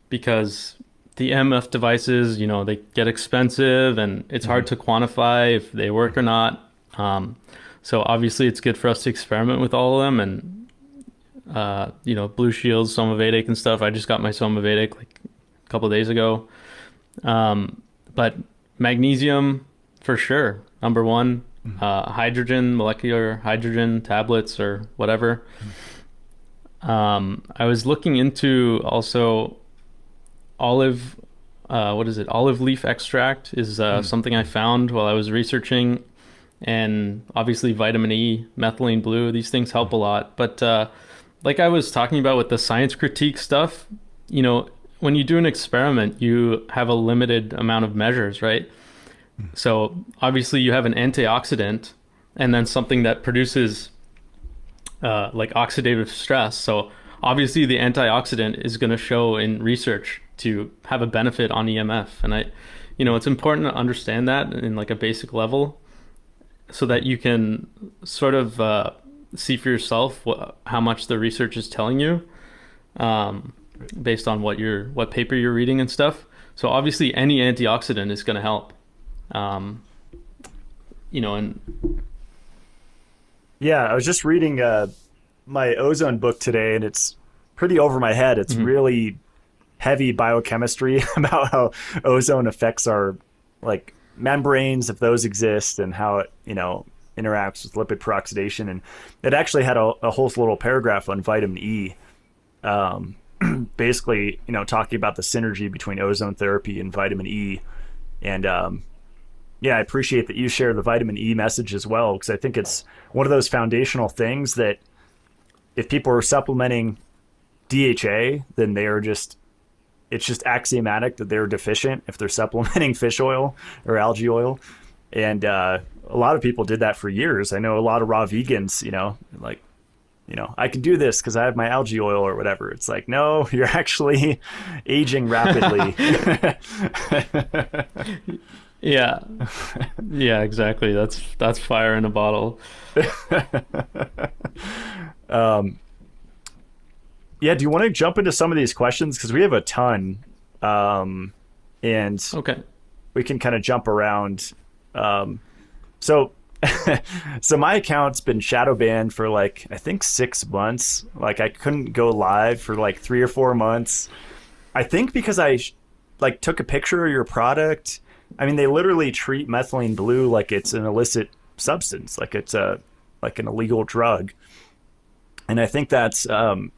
B: because the EMF devices, they get expensive and it's hard to quantify if they work or not. So obviously it's good for us to experiment with all of them, and Blue Shield's Somavedic and stuff. I just got my Somavedic like a couple of days ago. But magnesium for sure, number one. Hydrogen, molecular hydrogen tablets or whatever. I was looking into also olive leaf extract is something I found while I was researching, and obviously vitamin E, methylene blue, these things help a lot. But like I was talking about with the science critique stuff, when you do an experiment, you have a limited amount of measures, right? So obviously you have an antioxidant and then something that produces like oxidative stress. So obviously the antioxidant is going to show in research to have a benefit on EMF. And it's important to understand that in like a basic level so that you can sort of see for yourself how much the research is telling you based on what paper you're reading and stuff. So obviously any antioxidant is going to help. And
A: yeah, I was just reading my ozone book today, and it's pretty over my head. It's really heavy biochemistry about how ozone affects our like membranes, if those exist, and how it interacts with lipid peroxidation. And it actually had a whole little paragraph on vitamin E, basically talking about the synergy between ozone therapy and vitamin E. And yeah, I appreciate that you share the vitamin E message as well, because I think it's one of those foundational things that if people are supplementing DHA, then it's just axiomatic that they're deficient if they're supplementing fish oil or algae oil. And a lot of people did that for years. I know a lot of raw vegans, I can do this because I have my algae oil or whatever. It's like, no, you're actually aging rapidly.
B: Yeah, exactly. That's fire in a bottle.
A: Yeah, do you want to jump into some of these questions? Because we have a ton, and
B: okay,
A: we can kind of jump around. So my account's been shadow banned for like, I think 6 months. Like I couldn't go live for like 3 or 4 months. I think because I took a picture of your product. I mean, they literally treat methylene blue like it's an illicit substance, like it's like an illegal drug. And I think that's a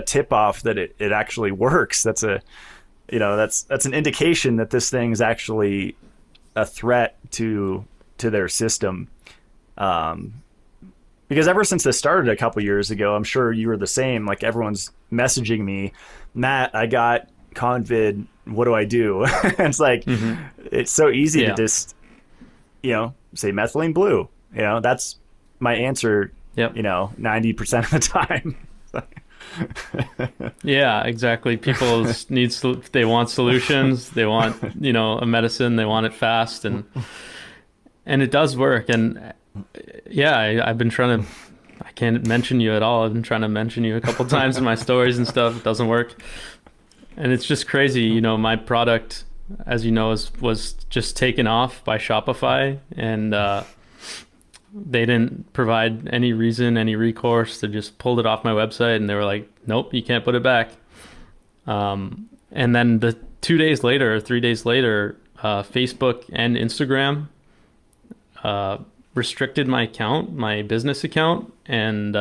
A: tip off that it actually works. That's an indication that this thing is actually a threat to their system. Because ever since this started a couple years ago, I'm sure you were the same. Like everyone's messaging me, Matt, I got Convid, what do I do? It's like, it's so easy to just, say methylene blue, that's my answer, 90% of the time.
B: Yeah, exactly. People they want solutions. They want, a medicine, they want it fast, and it does work. And yeah, I've been trying to, I can't mention you at all. I've been trying to mention you a couple times in my stories and stuff. It doesn't work. And it's just crazy, my product, as you know, was just taken off by Shopify, and they didn't provide any reason, any recourse. They just pulled it off my website, and they were like, nope, you can't put it back. And then 3 days later, Facebook and Instagram restricted my account, my business account, and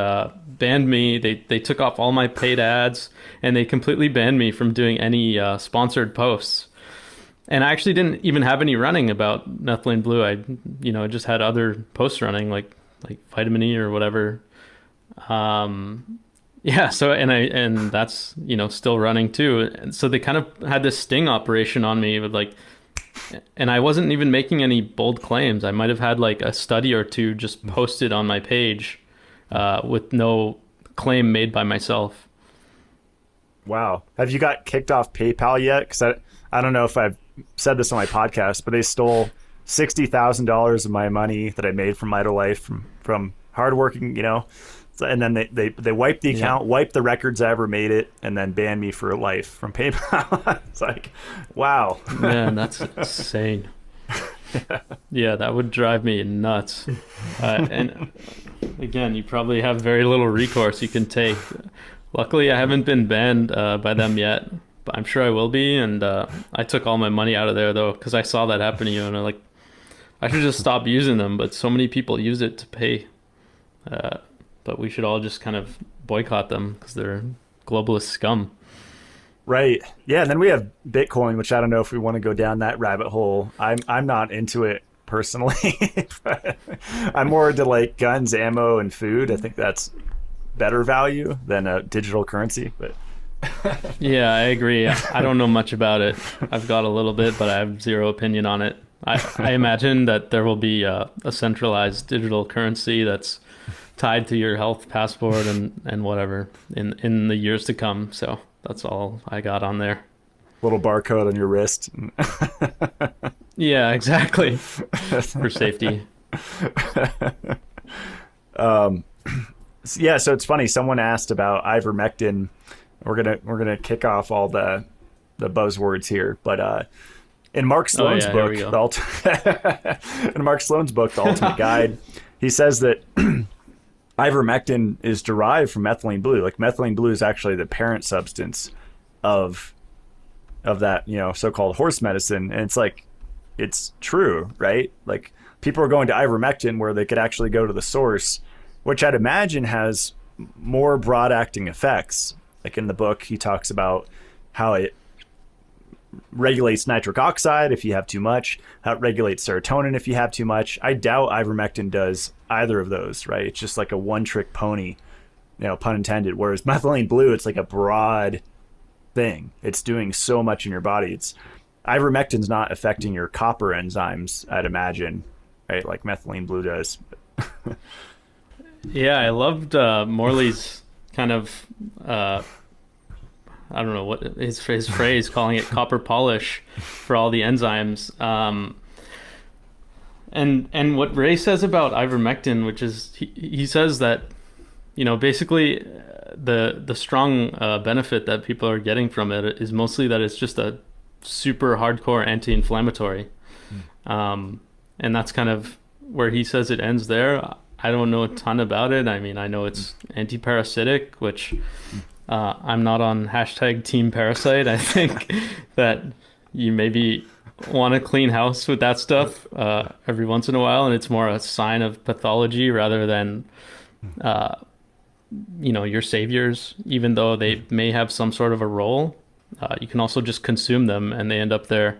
B: banned me. They took off all my paid ads, and they completely banned me from doing any sponsored posts. And I actually didn't even have any running about methylene blue. I just had other posts running like vitamin E or whatever. Yeah. So and that's still running too. And so they kind of had this sting operation on me with like, and I wasn't even making any bold claims. I might have had like a study or two just posted on my page with no claim made by myself.
A: Wow. Have you got kicked off PayPal yet? Because I don't know if I've said this on my podcast, but they stole $60,000 of my money that I made from Mitolife from hardworking, and then they wiped the account, wiped the records I ever made it, and then banned me for life from PayPal. It's like, wow.
B: Man, that's insane. Yeah, that would drive me nuts. And again, you probably have very little recourse you can take. Luckily, I haven't been banned by them yet, but I'm sure I will be. And I took all my money out of there, though, because I saw that happen to you. And I'm like, I should just stop using them. But so many people use it to pay. But we should all just kind of boycott them because they're globalist scum.
A: Right. Yeah. And then we have Bitcoin, which I don't know if we want to go down that rabbit hole. I'm not into it personally. But I'm more into like guns, ammo, and food. I think that's better value than a digital currency. But
B: yeah, I agree. I don't know much about it. I've got a little bit, but I have zero opinion on it. I imagine that there will be a centralized digital currency that's tied to your health passport and whatever in the years to come. So that's all I got on there.
A: Little barcode on your wrist.
B: Yeah, exactly. For safety.
A: Yeah, so it's funny. Someone asked about ivermectin. We're gonna kick off all the buzzwords here, but in Mark Sloan's book, in Mark Sloan's book, The Ultimate Guide, he says that ivermectin is derived from methylene blue. Like methylene blue is actually the parent substance of that, so-called horse medicine, and it's like it's true, right? Like people are going to ivermectin where they could actually go to the source, which I'd imagine has more broad-acting effects. Like in the book, he talks about how it regulates nitric oxide if you have too much, how it regulates serotonin if you have too much. I doubt ivermectin does either of those, right? It's just like a one-trick pony, pun intended. Whereas methylene blue, it's like a broad thing. It's doing so much in your body. Ivermectin's not affecting your copper enzymes, I'd imagine, right? Like methylene blue does.
B: Yeah, I loved Morley's kind of, I don't know what his phrase, calling it copper polish for all the enzymes. And what Ray says about ivermectin, which is, he says that, basically the strong benefit that people are getting from it is mostly that it's just a super hardcore anti-inflammatory. And that's kind of where he says it ends there. I don't know a ton about it. I mean, I know it's anti-parasitic, which I'm not on hashtag team parasite. I think that you maybe want to clean house with that stuff every once in a while, and it's more a sign of pathology rather than, your saviors, even though they may have some sort of a role. You can also just consume them and they end up there.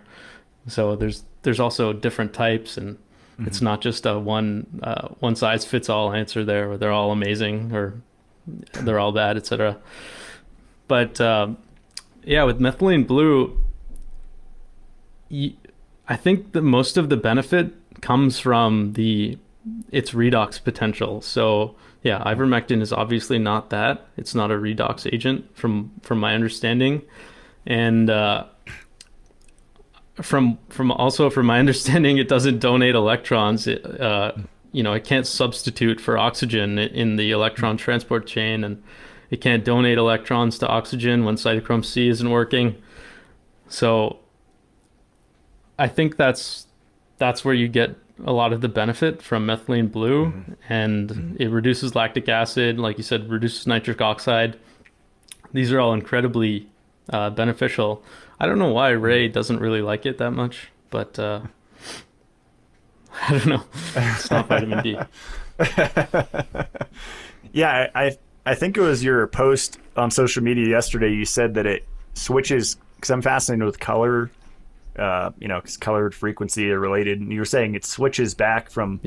B: So there's also different types, and it's not just a one size fits all answer there, where they're all amazing or they're all bad, etc. But with methylene blue, I think that most of the benefit comes from its redox potential. So yeah, ivermectin is obviously not that. It's not a redox agent from my understanding, and from my understanding, it doesn't donate electrons. It can't substitute for oxygen in the electron transport chain, and it can't donate electrons to oxygen when cytochrome C isn't working. So I think that's where you get a lot of the benefit from methylene blue, and it reduces lactic acid, like you said, reduces nitric oxide. These are all incredibly beneficial. I don't know why Ray doesn't really like it that much, but I don't know. It's not vitamin D.
A: Yeah, I think it was your post on social media yesterday. You said that it switches, because I'm fascinated with color, because colored frequency are related. And you were saying it switches back from,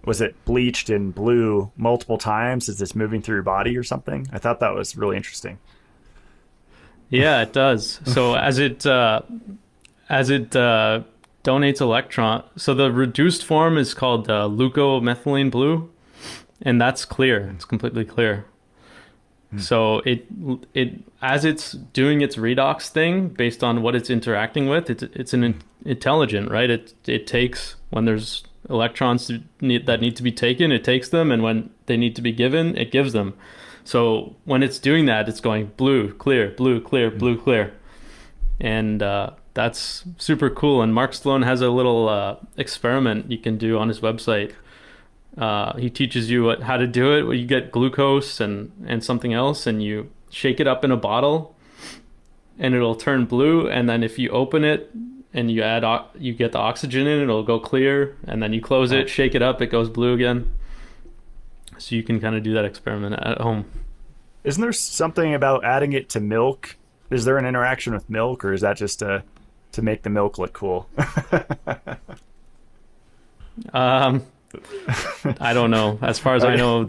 A: was it bleached and blue multiple times as it's moving through your body or something? I thought that was really interesting.
B: Yeah, it does. So as it donates electron. So the reduced form is called leucomethylene blue, and that's clear. It's completely clear. So it as it's doing its redox thing based on what it's interacting with, it's an intelligent, right? It takes when there's electrons that need to be taken, it takes them, and when they need to be given, it gives them. So when it's doing that, it's going blue, clear, blue, clear, blue, clear, and that's super cool. And Mark Sloan has a little experiment you can do on his website. He teaches you how to do it. You get glucose and something else, and you shake it up in a bottle, and it'll turn blue. And then if you open it and you get the oxygen in it, it'll go clear. And then you close it, shake it up, it goes blue again. So you can kind of do that experiment at home.
A: Isn't there something about adding it to milk? Is there an interaction with milk, or is that just to make the milk look cool?
B: I don't know. As far as I know,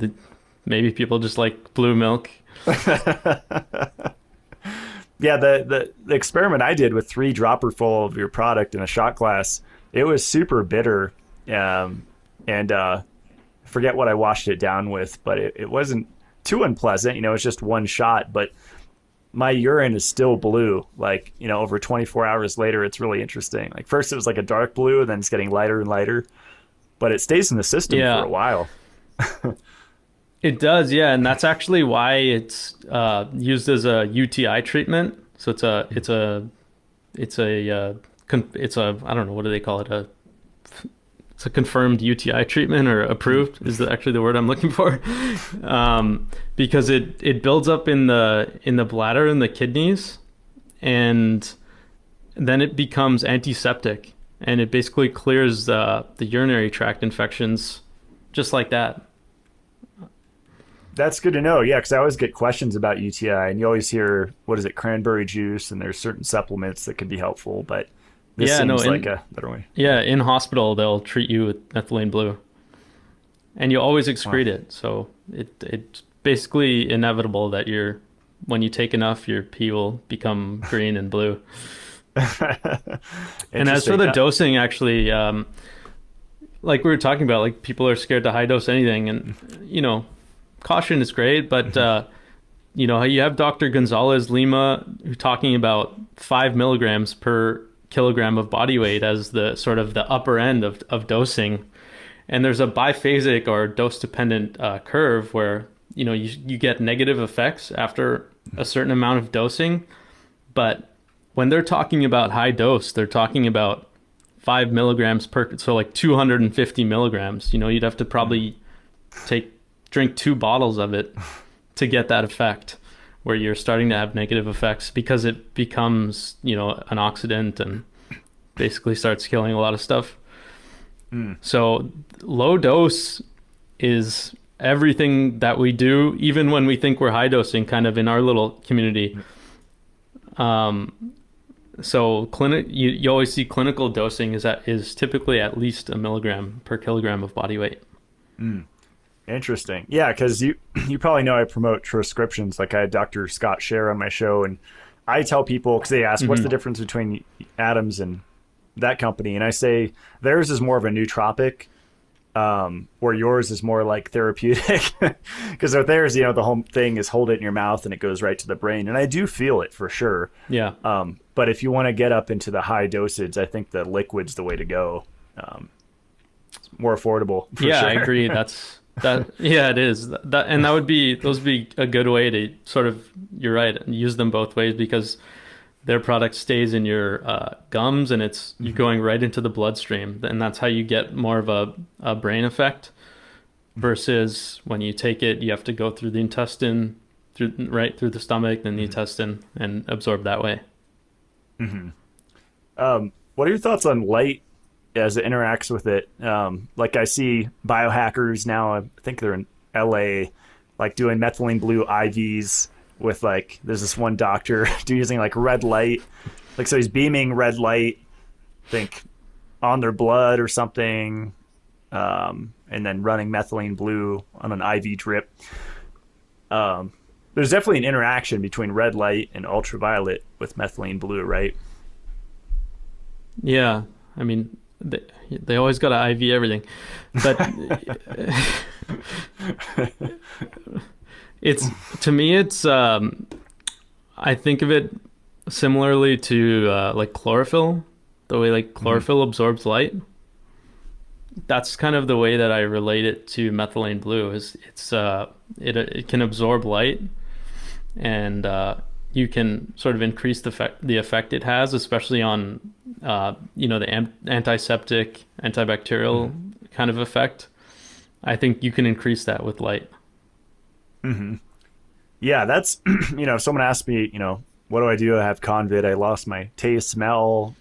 B: maybe people just like blue milk.
A: Yeah, the experiment I did with 3 dropper full of your product in a shot glass, it was super bitter, and forget what I washed it down with, but it wasn't too unpleasant. It's just one shot, but my urine is still blue. Like, over 24 hours later, it's really interesting. Like first it was like a dark blue, and then it's getting lighter and lighter. But it stays in the system for a while.
B: It does, yeah, and that's actually why it's used as a UTI treatment. So it's a I don't know, what do they call it? It's a confirmed UTI treatment, or approved is actually the word I'm looking for, because it builds up in the bladder and the kidneys, and then it becomes antiseptic. And it basically clears the urinary tract infections just like that.
A: That's good to know. Yeah, because I always get questions about UTI, and you always hear, what is it, cranberry juice, and there's certain supplements that could be helpful, but this seems like a better way.
B: Yeah, in hospital, they'll treat you with methylene blue. And you always excrete it. So it's basically inevitable that when you take enough, your pee will become green and blue. And as for the dosing, actually, like we were talking about, like people are scared to high dose anything, and caution is great, but you have Dr. Gonzalez Lima who's talking about 5 milligrams per kilogram of body weight as the sort of the upper end of dosing, and there's a biphasic or dose dependent curve where you get negative effects after a certain amount of dosing, but when they're talking about high dose, they're talking about 5 milligrams so like 250 milligrams. You'd have to probably drink 2 bottles of it to get that effect, where you're starting to have negative effects because it becomes, an oxidant and basically starts killing a lot of stuff. So low dose is everything that we do, even when we think we're high dosing, kind of in our little community. So you always see clinical dosing is typically at least 1 milligram per kilogram of body weight.
A: Interesting. Yeah, because you probably know I promote transcriptions. Like I had Dr. Scott Scher on my show, and I tell people, because they ask, what's the difference between Adams and that company? And I say theirs is more of a nootropic, where yours is more like therapeutic. Because with theirs, the whole thing is hold it in your mouth and it goes right to the brain. And I do feel it for sure. Yeah. But if you want to get up into the high dosage, I think the liquid's the way to go. It's more affordable. For sure.
B: I agree. Yeah, it is. Those would be a good way to sort of, you're right, use them both ways, because their product stays in your gums, and it's you're going right into the bloodstream, and that's how you get more of a brain effect. Versus when you take it, you have to go through the intestine, through the stomach, then the intestine, and absorb that way.
A: What are your thoughts on light as it interacts with it? Like I see biohackers now, I think they're in LA, like doing methylene blue IVs with there's this one doctor using red light. So he's beaming red light, I think on their blood or something, and then running methylene blue on an IV drip. There's definitely an interaction between red light and ultraviolet with methylene blue, right?
B: Yeah. I mean, they always got to IV everything, but it's, to me, it's, I think of it similarly to like chlorophyll, the way like chlorophyll absorbs light. That's kind of the way that I relate it to methylene blue. Is it can absorb light, and you can sort of increase the effect it has, especially on the antiseptic, antibacterial kind of effect. I think you can increase that with light.
A: Mm-hmm. Yeah, that's if someone asked me, what do I do? I have convid. I lost my taste, smell.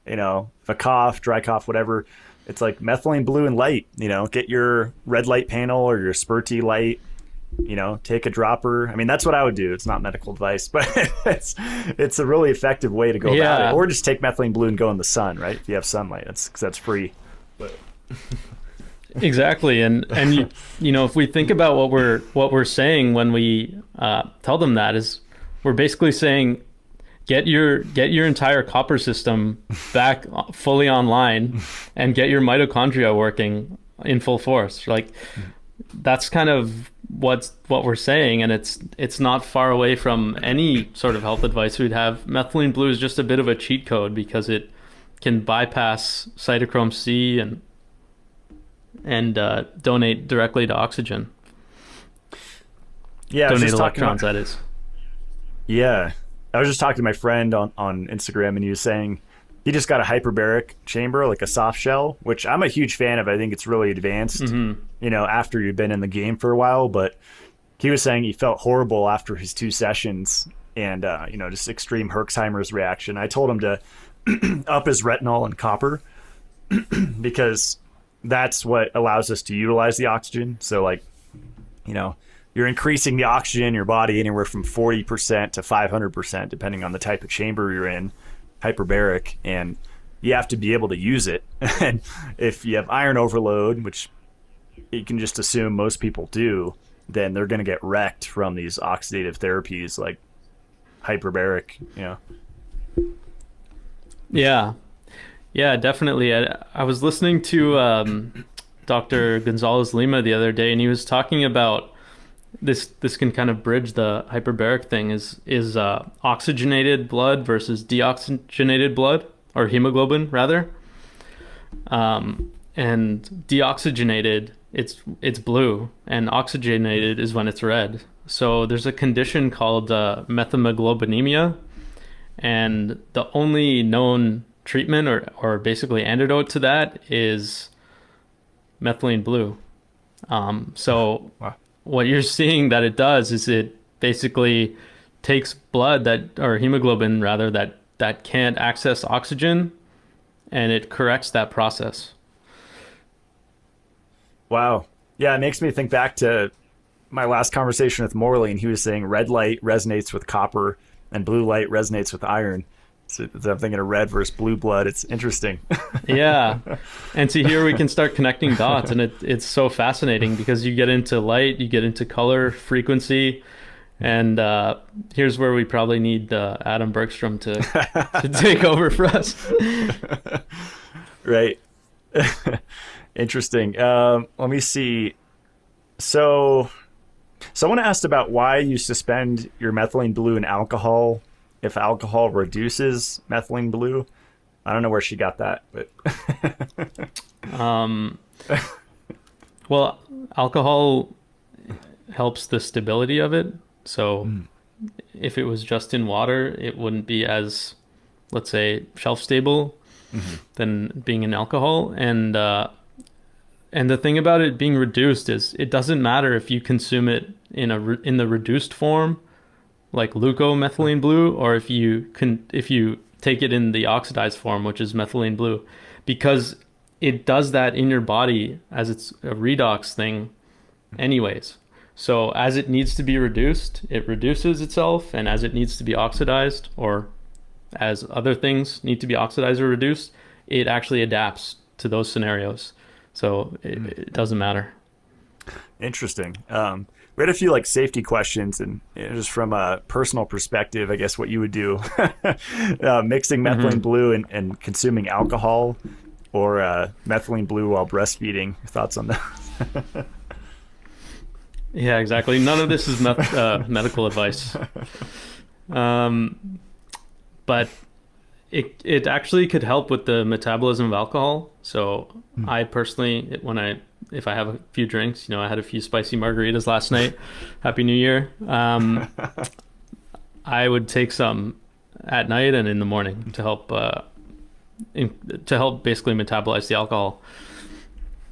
A: If a cough, dry cough, whatever. It's like methylene blue and light. Get your red light panel or your Sperti light. Take a dropper. I mean, that's what I would do. It's not medical advice, but it's a really effective way to go about it. Or just take methylene blue and go in the sun, right? If you have sunlight, that's free. But
B: exactly, and if we think about what we're saying when we tell them that, is we're basically saying get your entire copper system back fully online and get your mitochondria working in full force. Like, that's kind of what we're saying, and it's not far away from any sort of health advice we'd have. Methylene blue is just a bit of a cheat code because it can bypass cytochrome C and donate directly to oxygen.
A: Yeah,
B: donate electrons, that is.
A: Yeah, I was just talking to my friend on Instagram, and he was saying he just got a hyperbaric chamber, like a soft shell, which I'm a huge fan of. I think it's really advanced, after you've been in the game for a while. But he was saying he felt horrible after his 2 sessions and, just extreme Herxheimer's reaction. I told him to up his retinol and copper because that's what allows us to utilize the oxygen. So, like, you're increasing the oxygen in your body anywhere from 40% to 500%, depending on the type of chamber you're in, hyperbaric, and you have to be able to use it. And if you have iron overload, which you can just assume most people do, then they're going to get wrecked from these oxidative therapies like hyperbaric, Yeah, definitely. I was listening to Dr. Gonzalez Lima the other day, and he was talking about this can kind of bridge the hyperbaric thing, is oxygenated blood versus deoxygenated blood, or hemoglobin rather. And deoxygenated, it's blue, and oxygenated is when it's red. So there's a condition called methemoglobinemia, and the only known treatment or basically antidote to that is methylene blue. Wow. What you're seeing that it does is it basically takes blood or hemoglobin rather, that can't access oxygen, and it corrects that process. Wow. Yeah, it makes me think back to my last conversation with Morley, and he was saying red light resonates with copper and blue light resonates with iron. So I'm thinking of red versus blue blood. It's interesting.
B: Yeah. And see, here we can start connecting dots, and it's so fascinating because you get into light, you get into color, frequency, and here's where we probably need Adam Bergstrom to take over for us.
A: Right. Interesting. Let me see. So someone asked about why you suspend your methylene blue in alcohol if alcohol reduces methylene blue. I don't know where she got that, but
B: well, alcohol helps the stability of it. So if it was just in water, it wouldn't be as, let's say, shelf stable than being in alcohol. And the thing about it being reduced is it doesn't matter if you consume it in the reduced form, like leucomethylene blue, or if you take it in the oxidized form, which is methylene blue, because it does that in your body as it's a redox thing anyways. So as it needs to be reduced, it reduces itself, and as it needs to be oxidized, or as other things need to be oxidized or reduced, it actually adapts to those scenarios. So it doesn't matter.
A: Interesting. we had a few like safety questions, and just from a personal perspective, I guess what you would do, mixing methylene blue and consuming alcohol, or methylene blue while breastfeeding. Your thoughts on that?
B: Yeah, exactly. None of this is medical advice. But it actually could help with the metabolism of alcohol. So I personally, if I have a few drinks, I had a few spicy margaritas last night. Happy New Year. I would take some at night and in the morning to help basically metabolize the alcohol.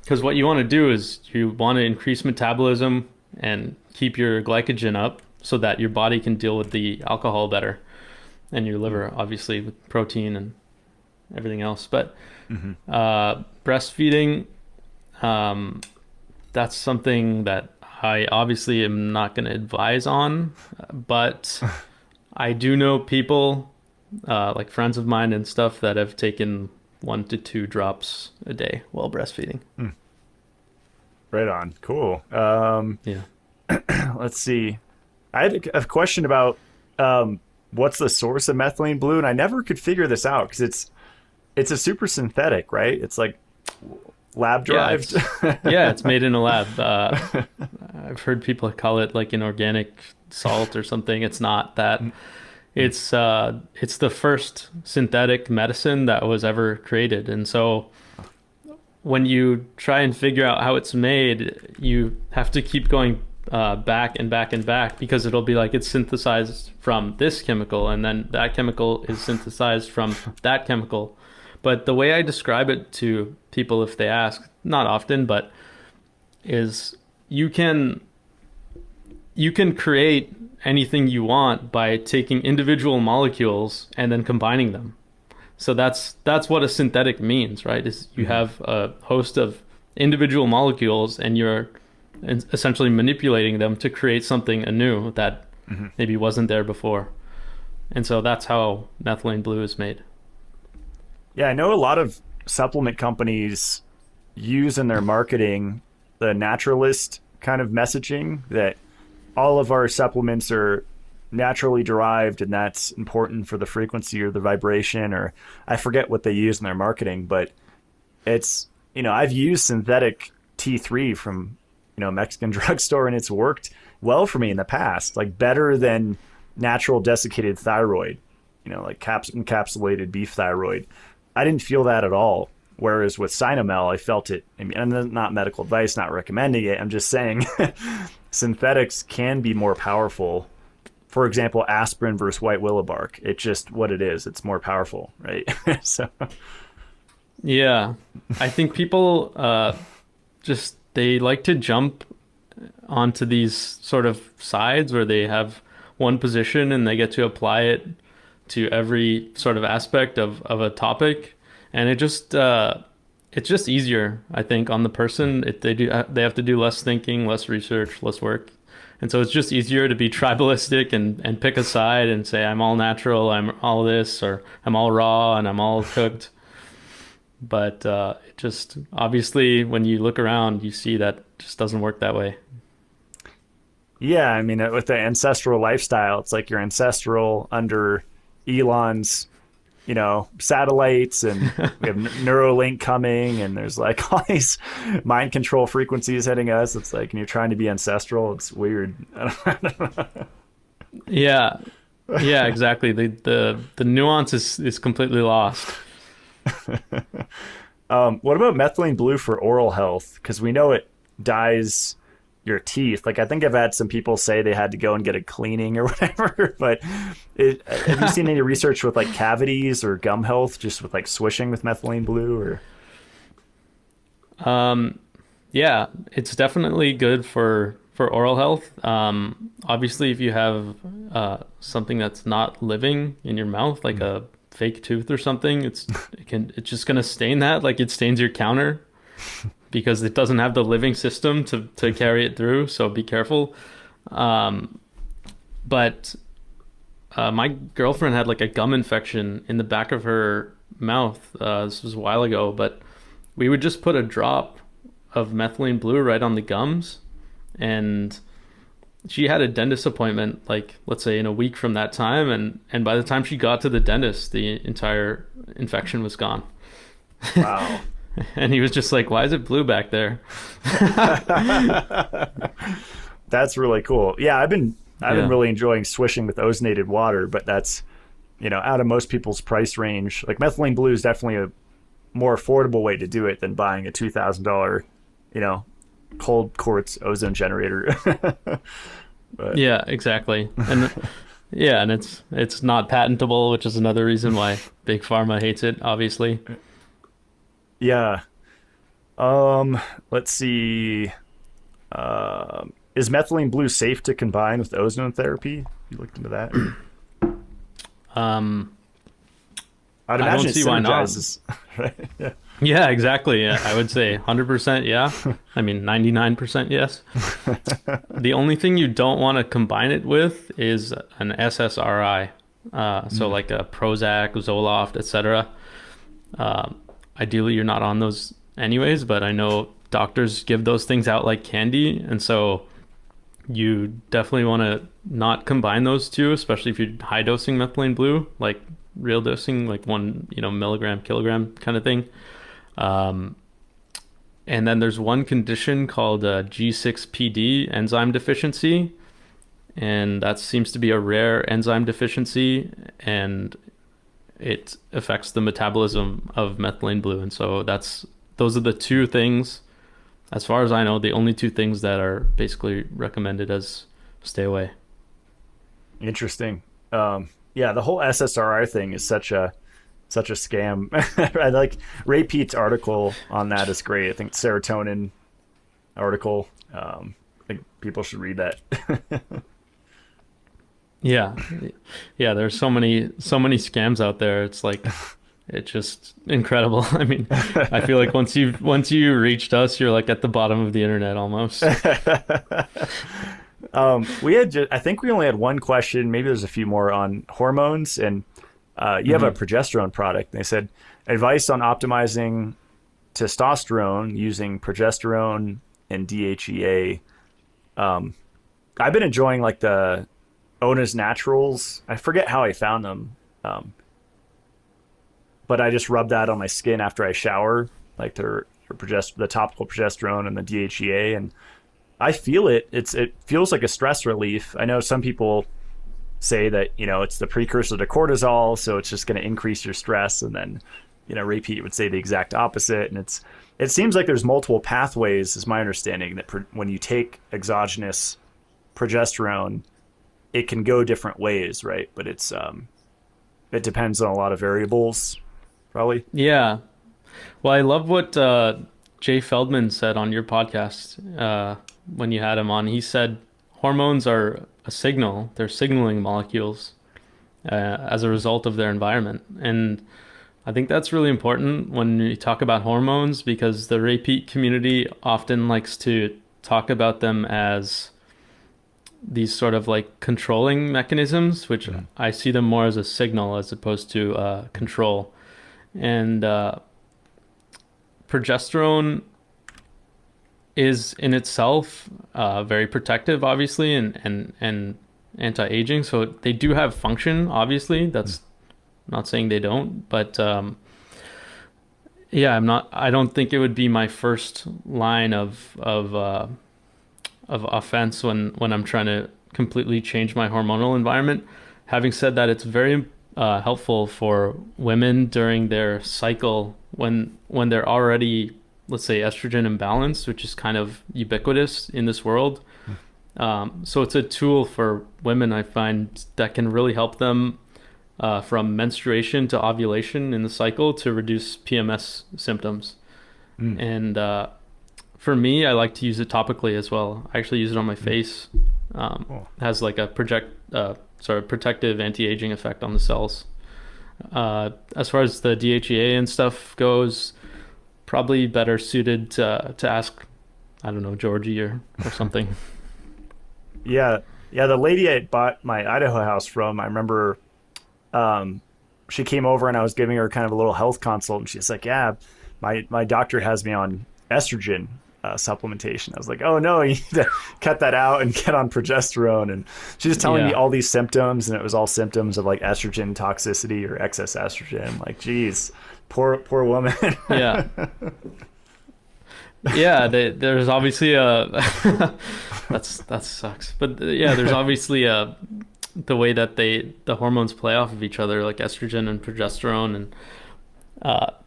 B: Because what you want to do is you want to increase metabolism and keep your glycogen up so that your body can deal with the alcohol better, and your liver obviously with protein and everything else. But breastfeeding, that's something that I obviously am not going to advise on, but I do know people, like friends of mine and stuff, that have taken 1 to 2 drops a day while breastfeeding.
A: Right on. Cool.
B: Yeah.
A: Let's see. I had a question about what's the source of methylene blue, and I never could figure this out because it's a super synthetic, right? It's like lab derived.
B: Yeah, it's made in a lab. I've heard people call it like an organic salt or something. It's not that. It's the first synthetic medicine that was ever created, and so when you try and figure out how it's made, you have to keep going back and back and back, because it'll be like it's synthesized from this chemical, and then that chemical is synthesized from that chemical. But the way I describe it to people, if they ask, not often, but is you can create anything you want by taking individual molecules and then combining them. So that's what a synthetic means, right? Is you have a host of individual molecules and you're essentially manipulating them to create something anew that maybe wasn't there before. And so that's how methylene blue is made.
A: Yeah, I know a lot of supplement companies use in their marketing the naturalist kind of messaging, that all of our supplements are naturally derived, and that's important for the frequency or the vibration, or I forget what they use in their marketing, but it's, I've used synthetic T3 from, Mexican drugstore, and it's worked well for me in the past, like better than natural desiccated thyroid, like encapsulated beef thyroid. I didn't feel that at all. Whereas with Cynomel, I felt it. And not medical advice, not recommending it. I'm just saying synthetics can be more powerful. For example, aspirin versus white willow bark. It's just what it is. It's more powerful, right? So,
B: yeah, I think people they like to jump onto these sort of sides where they have one position and they get to apply it to every sort of aspect of a topic, and it's just easier, I think, on the person. They have to do less thinking, less research, less work. And so it's just easier to be tribalistic and pick a side and say, I'm all natural, I'm all this, or I'm all raw and I'm all cooked. But it just, obviously, when you look around, you see that just doesn't work that way.
A: Yeah, I mean, with the ancestral lifestyle, it's like you're ancestral under Elon's, satellites, and we have Neuralink coming, and there's like all these mind control frequencies hitting us. It's like, and you're trying to be ancestral. It's weird. I don't know.
B: Yeah, exactly. The nuance is completely lost.
A: What about methylene blue for oral health? Because we know it dyes your teeth. Like, I think I've had some people say they had to go and get a cleaning or whatever, but have you seen any research with like cavities or gum health just with like swishing with methylene blue? Or
B: yeah, it's definitely good for oral health. Obviously, if you have something that's not living in your mouth, like a fake tooth or something, it's just gonna stain that, like it stains your counter, because it doesn't have the living system to carry it through. So be careful. But my girlfriend had like a gum infection in the back of her mouth. This was a while ago, but we would just put a drop of methylene blue right on the gums, and she had a dentist appointment, like, let's say in a week from that time, and by the time she got to the dentist, the entire infection was gone.
A: Wow.
B: And he was just like, why is it blue back there?
A: That's really cool. Yeah, I've been
B: Yeah.
A: really enjoying swishing with ozonated water, but that's, out of most people's price range. Like Methylene Blue is definitely a more affordable way to do it than buying a $2,000, cold quartz ozone generator. But
B: Yeah, exactly. And yeah, and it's not patentable, which is another reason why big pharma hates it, obviously.
A: yeah. Let's see. Is Methylene Blue safe to combine with ozone therapy? You looked into that?
B: Um,
A: I'd
B: I
A: imagine
B: don't
A: it
B: see why not.
A: synergizes. Right? Yeah.
B: Yeah, exactly. Yeah, I would say 100% yeah. I mean 99% yes. The only thing you don't want to combine it with is an SSRI. So like a Prozac, Zoloft, etc. Ideally, you're not on those anyways, but I know doctors give those things out like candy, and so you definitely want to not combine those two, especially if you're high dosing methylene blue, like real dosing, like 1 milligram, kilogram kind of thing. And then there's one condition called G6PD enzyme deficiency, and that seems to be a rare enzyme deficiency, and it affects the metabolism of methylene blue. And so those are the two things, as far as I know, the only two things that are basically recommended as stay away.
A: Interesting. Yeah, the whole SSRI thing is such a scam. I like Ray Peat's article on that is great. I think serotonin article. I think people should read that.
B: Yeah. Yeah, there's so many scams out there. It's like it's just incredible. I mean, I feel like once you reached us, you're like at the bottom of the internet almost.
A: I think we only had one question. Maybe there's a few more on hormones, and you have a progesterone product. They said advice on optimizing testosterone using progesterone and DHEA. I've been enjoying like the Ona's Naturals. I forget how I found them, but I just rub that on my skin after I shower, like the topical progesterone and the DHEA, and I feel it. It feels like a stress relief. I know some people say that it's the precursor to cortisol, so it's just going to increase your stress, and then Ray Peat would say the exact opposite. And it seems like there's multiple pathways, is my understanding, that when you take exogenous progesterone, it can go different ways, right? But it depends on a lot of variables, probably.
B: Yeah. Well, I love what Jay Feldman said on your podcast when you had him on. He said hormones are a signal. They're signaling molecules as a result of their environment. And I think that's really important when you talk about hormones, because the Ray Peat community often likes to talk about them as these sort of like controlling mechanisms, which I see them more as a signal as opposed to control. And progesterone is in itself very protective, obviously, and anti-aging. So they do have function, obviously. That's not saying they don't, but yeah, I don't think it would be my first line of offense when I'm trying to completely change my hormonal environment. Having said that, it's very helpful for women during their cycle when they're already, let's say, estrogen imbalance, which is kind of ubiquitous in this world. So it's a tool for women, I find, that can really help them from menstruation to ovulation in the cycle to reduce PMS symptoms. And for me, I like to use it topically as well. I actually use it on my face. It has like a protective anti-aging effect on the cells. As far as the DHEA and stuff goes, probably better suited to ask, I don't know, Georgie or something.
A: Yeah. The lady I bought my Idaho house from, I remember she came over and I was giving her kind of a little health consult, and she's like, yeah, my doctor has me on estrogen. supplementation. I was like, oh no, you need to cut that out and get on progesterone. And she was telling me all these symptoms, and it was all symptoms of like estrogen toxicity or excess estrogen. Like, geez, poor woman.
B: Yeah. Yeah, there's obviously a that sucks, but yeah, there's obviously the way that the hormones play off of each other, like estrogen and progesterone, and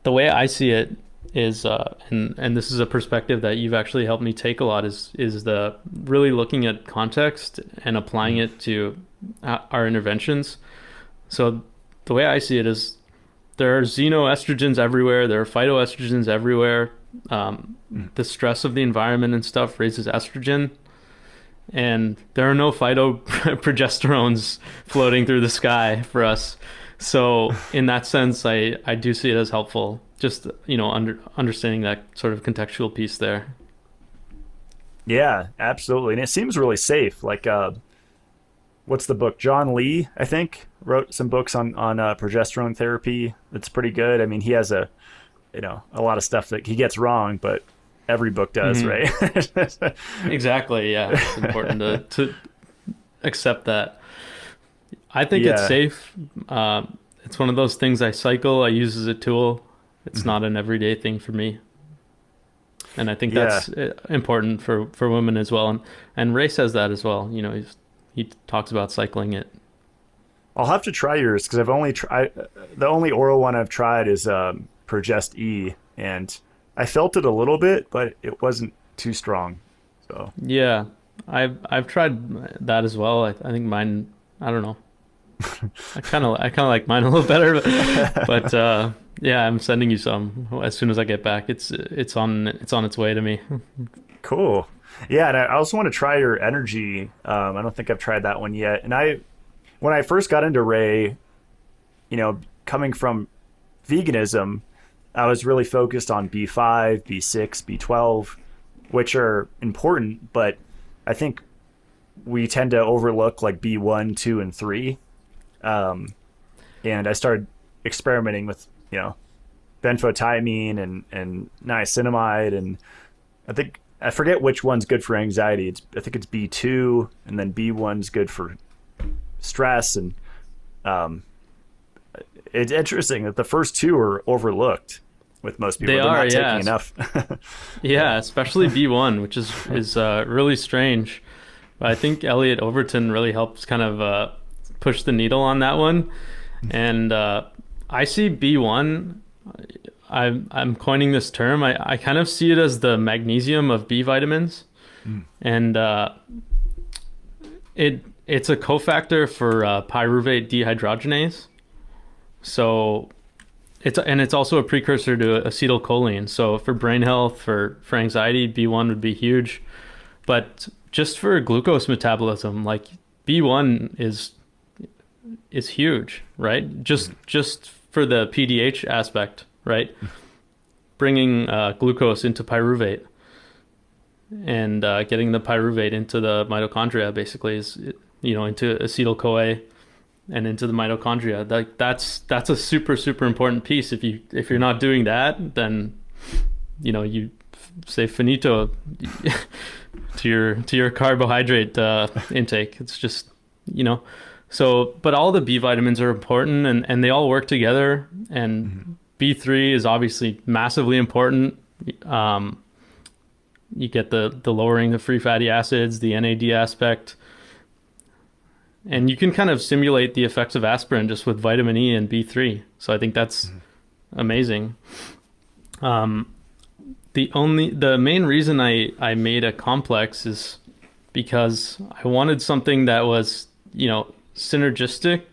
B: the way I see it is, and this is a perspective that you've actually helped me take a lot, is the really looking at context and applying it to our interventions. So the way I see it is there are xenoestrogens everywhere, there are phytoestrogens everywhere. The stress of the environment and stuff raises estrogen, and there are no phytoprogesterones floating through the sky for us. So in that sense, I do see it as helpful, just understanding that sort of contextual piece there.
A: Yeah, absolutely. And it seems really safe. Like, what's the book? John Lee, I think, wrote some books on progesterone therapy. That's pretty good. I mean, he has a lot of stuff that he gets wrong, but every book does, right?
B: Exactly. Yeah. It's important to accept that. I think it's safe. It's one of those things I cycle, I use as a tool. It's not an everyday thing for me. And I think that's important for women as well. And Ray says that as well. He talks about cycling it.
A: I'll have to try yours, because I've only tried, the only oral one I've tried is Progest E, and I felt it a little bit, but it wasn't too strong. So yeah,
B: I've tried that as well. I think mine, I don't know. I kind of like mine a little better, but yeah, I'm sending you some as soon as I get back. It's on its way to me.
A: Cool. Yeah, and I also want to try your energy. I don't think I've tried that one yet. And when I first got into Ray, coming from veganism, I was really focused on B5, B6, B12, which are important, but I think we tend to overlook like B1, 2, and 3. And I started experimenting with, benfotiamine and niacinamide, and I forget which one's good for anxiety. I think it's B2, and then B1's good for stress, and it's interesting that the first two are overlooked with most people. They're not taking enough.
B: Yeah, especially B1, which is really strange. But I think Elliot Overton really helps kind of push the needle on that one. And I see B1, I'm coining this term. I kind of see it as the magnesium of B vitamins. And it's a cofactor for pyruvate dehydrogenase. So it's also a precursor to acetylcholine. So for brain health, for anxiety, B1 would be huge. But just for glucose metabolism, like B1 is huge, right? Just for the PDH aspect, right? Bringing glucose into pyruvate and getting the pyruvate into the mitochondria basically is, into acetyl-CoA and into the mitochondria. That's a super, super important piece. If you're not doing that, then you say finito to your carbohydrate intake. It's just so, but all the B vitamins are important, and they all work together, and B3 is obviously massively important. You get the lowering of free fatty acids, the NAD aspect. And you can kind of simulate the effects of aspirin just with vitamin E and B3. So I think that's amazing. The main reason I made a complex is because I wanted something that was, synergistic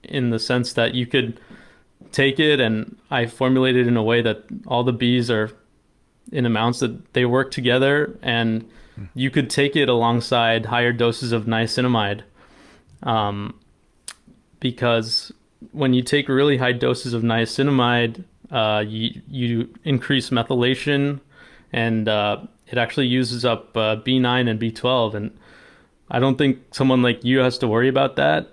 B: in the sense that you could take it, and I formulated in a way that all the Bs are in amounts that they work together, and you could take it alongside higher doses of niacinamide. Because when you take really high doses of niacinamide, you increase methylation, and it actually uses up B9 and B12. And I don't think someone like you has to worry about that.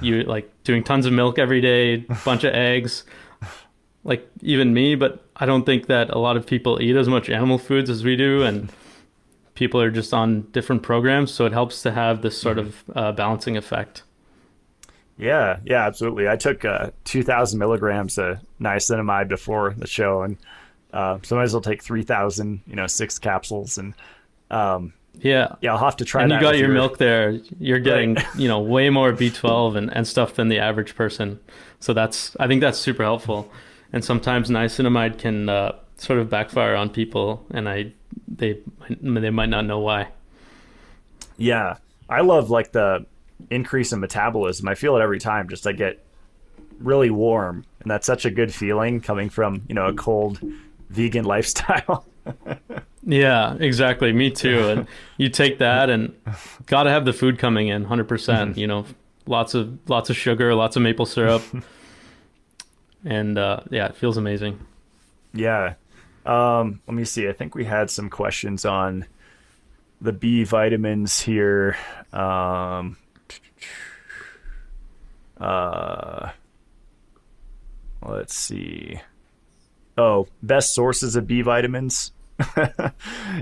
B: You like doing tons of milk every day, bunch of eggs. like even me, but I don't think that a lot of people eat as much animal foods as we do, and people are just on different programs, so it helps to have this sort of balancing effect.
A: Yeah, yeah, absolutely. I took 2,000 milligrams of niacinamide before the show, and sometimes I'll take 3,000, 6 capsules, and
B: Yeah.
A: yeah, I'll have to try
B: And
A: that.
B: you got
A: with
B: your milk there. You're getting,
A: Right.
B: way more B12 and stuff than the average person. So I think that's super helpful. And sometimes niacinamide can sort of backfire on people, and they might not know why.
A: Yeah, I love like the increase in metabolism. I feel it every time. Just I get really warm, and that's such a good feeling coming from a cold vegan lifestyle.
B: Yeah, exactly. Me too. And you take that and gotta have the food coming in 100%, lots of sugar, lots of maple syrup. And yeah, it feels amazing.
A: Yeah. Let me see. I think we had some questions on the B vitamins here. Uh, let's see. Oh, best sources of B vitamins.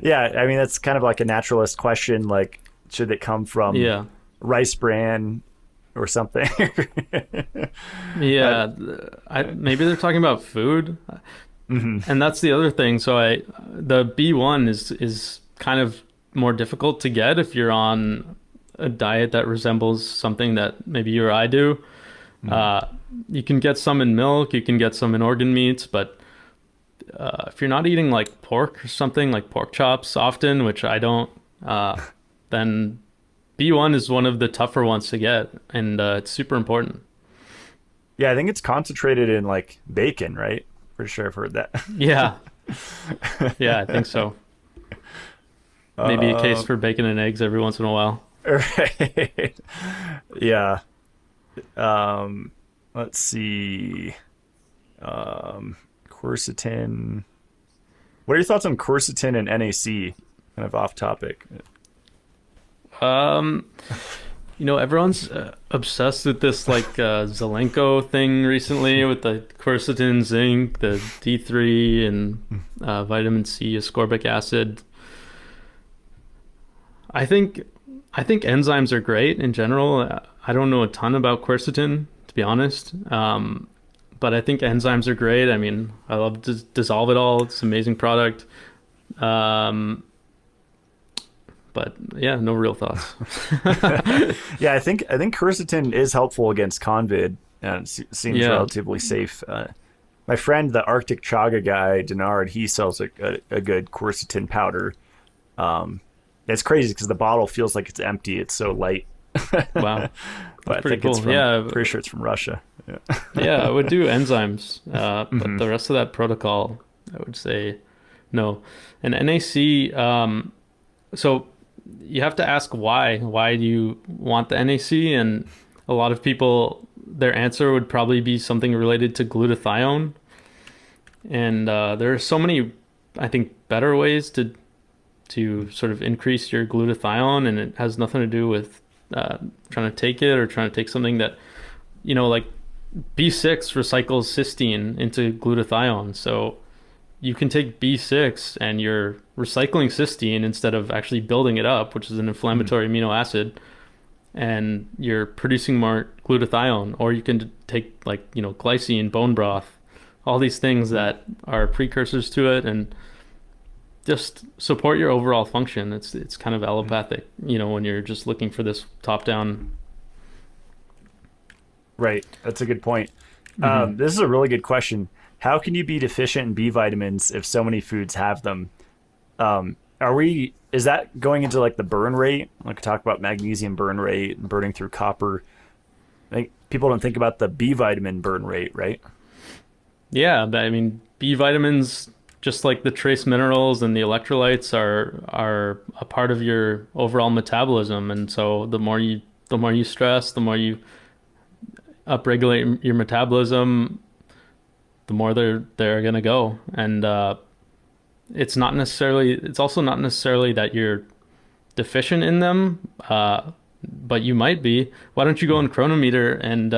A: Yeah, I mean that's kind of like a naturalist question. Like, should it come from
B: Yeah.
A: rice bran or something?
B: Yeah. Maybe they're talking about food.
A: Mhm.
B: And that's the other thing. So the B1 is kind of more difficult to get if you're on a diet that resembles something that maybe you or I do. Uh, you can get some in milk, you can get some in organ meats, but if you're not eating like pork or something like pork chops often, which I don't, then B1 is one of the tougher ones to get, and it's super important.
A: Yeah, I think it's concentrated in like bacon, right? For sure, I've heard that.
B: Yeah, yeah, I think so. Maybe a case for bacon and eggs every once in a while.
A: Right. Yeah. Let's see. Quercetin. What are your thoughts on quercetin and NAC? Kind of off topic.
B: Um, everyone's obsessed with this like Zelenko thing recently with the quercetin, zinc, the D3, and vitamin C, ascorbic acid. I think enzymes are great in general. I don't know a ton about quercetin, to be honest. But I think enzymes are great. I mean, I love to dissolve it all. It's an amazing product. But yeah, no real thoughts.
A: Yeah, I think quercetin is helpful against convid, and seems
B: Yeah.
A: relatively safe. My friend, the Arctic chaga guy, Denard, he sells a good quercetin powder. It's crazy because the bottle feels like it's empty. It's so light.
B: Wow.
A: But I
B: Pretty
A: think it's
B: cool.
A: from,
B: Yeah.
A: pretty sure it's from Russia. Yeah.
B: Yeah, I would do enzymes. But the rest of that protocol, I would say no. And NAC, so you have to ask why. Why do you want the NAC? And a lot of people, their answer would probably be something related to glutathione. And there are so many, I think, better ways to sort of increase your glutathione, and it has nothing to do with trying to take it or trying to take something that, like B6 recycles cysteine into glutathione. So you can take B6 and you're recycling cysteine instead of actually building it up, which is an inflammatory amino acid, and you're producing more glutathione. Or you can take like, glycine, bone broth, all these things that are precursors to it, and just support your overall function. It's kind of allopathic, when you're just looking for this top down.
A: Right. That's a good point. This is a really good question. How can you be deficient in B vitamins if so many foods have them? Is that going into like the burn rate? Like talk about magnesium burn rate and burning through copper. I think people don't think about the B vitamin burn rate, right?
B: Yeah, but I mean, B vitamins, just like the trace minerals and the electrolytes, are a part of your overall metabolism. And so the more you stress, the more you upregulate your metabolism, the more they're gonna go. And it's also not necessarily that you're deficient in them but you might be. Why don't you go on Chronometer and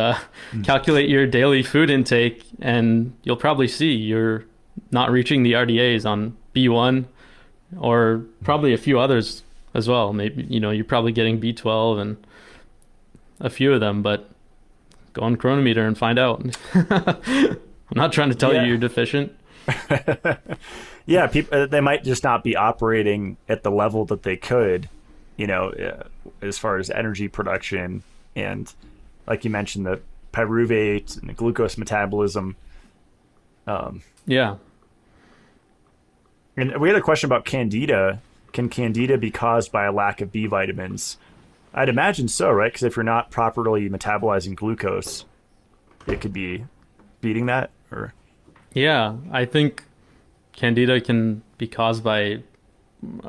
B: calculate your daily food intake, and you'll probably see you're not reaching the RDAs on B1 or probably a few others as well. Maybe, you're probably getting B12 and a few of them, but go on Chronometer and find out. I'm not trying to tell you you're deficient.
A: Yeah, people, they might just not be operating at the level that they could, as far as energy production and, like you mentioned, the pyruvate and the glucose metabolism.
B: Yeah.
A: And we had a question about Candida. Can Candida be caused by a lack of B vitamins? I'd imagine so, right? Because if you're not properly metabolizing glucose, it could be feeding that. Or
B: yeah, I think Candida can be caused by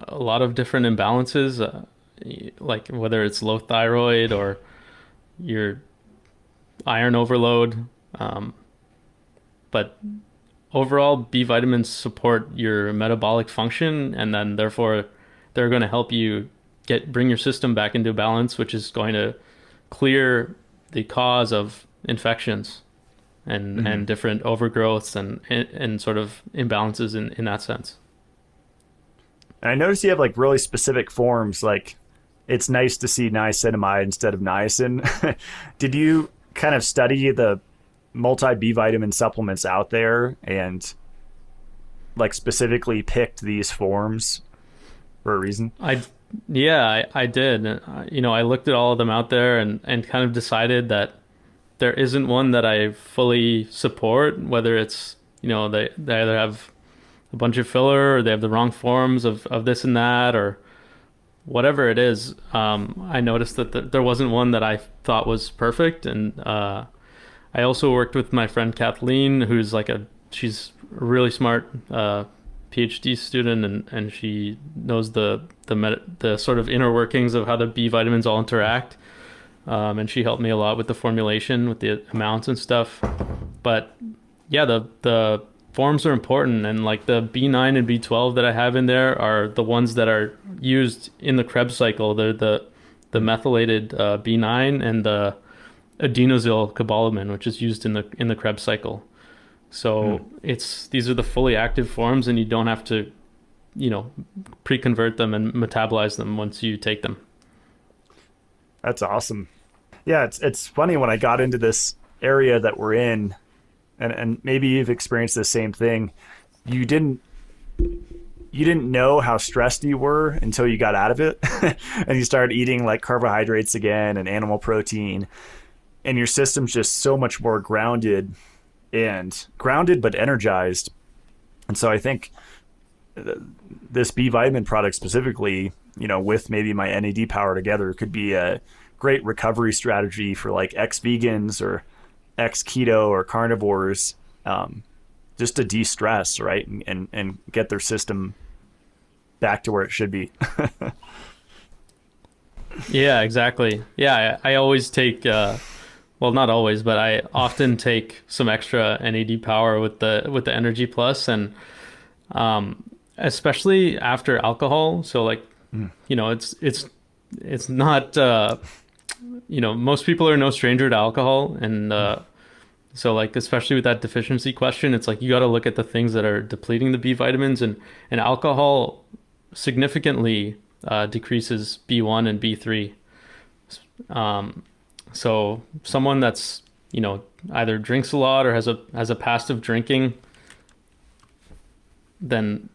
B: a lot of different imbalances, like whether it's low thyroid or your iron overload. But overall, B vitamins support your metabolic function, and then therefore they're going to help you bring your system back into balance, which is going to clear the cause of infections and different overgrowths and sort of imbalances in that sense.
A: And I noticed you have like really specific forms, like it's nice to see niacinamide instead of niacin. Did you kind of study the multi B vitamin supplements out there and like specifically picked these forms for a reason?
B: I did. I looked at all of them out there and kind of decided that there isn't one that I fully support, whether it's, they either have a bunch of filler or they have the wrong forms of this and that or whatever it is. I noticed that there wasn't one that I thought was perfect. And I also worked with my friend Kathleen, who's she's a really smart PhD student, and she knows the sort of inner workings of how the B vitamins all interact. And she helped me a lot with the formulation, with the amounts and stuff. But yeah, the forms are important, and like the B9 and B12 that I have in there are the ones that are used in the Krebs cycle. They're the methylated B9 and the adenosyl cobalamin, which is used in the Krebs cycle. So these are the fully active forms, and you don't have to, pre-convert them and metabolize them once you take them.
A: That's awesome. Yeah, it's funny when I got into this area that we're in, and maybe you've experienced the same thing. You didn't know how stressed you were until you got out of it, and you started eating like carbohydrates again and animal protein, and your system's just so much more grounded but energized. And so I think this B vitamin product specifically, with maybe my NAD power together, could be a great recovery strategy for like ex-vegans or ex-keto or carnivores, just to de-stress, right? And get their system back to where it should be.
B: Yeah, exactly. Yeah, I always take, well, not always, but I often take some extra NAD power with the Energy Plus, and especially after alcohol. So like, it's not, most people are no stranger to alcohol. And so like, especially with that deficiency question, it's like, you got to look at the things that are depleting the B vitamins, and alcohol significantly decreases B1 and B3. So someone that's, either drinks a lot or has a past of drinking, then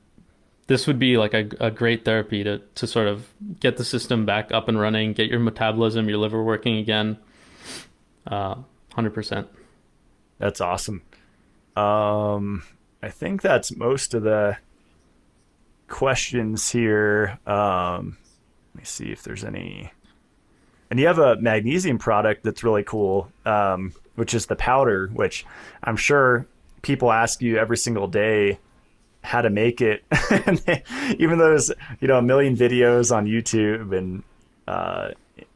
B: this would be like a great therapy to sort of get the system back up and running, get your metabolism, your liver working again. 100%.
A: That's awesome. I think that's most of the questions here. Let me see if there's any. And you have a magnesium product that's really cool, which is the powder, which I'm sure people ask you every single day how to make it. Even though there's, a million videos on YouTube and,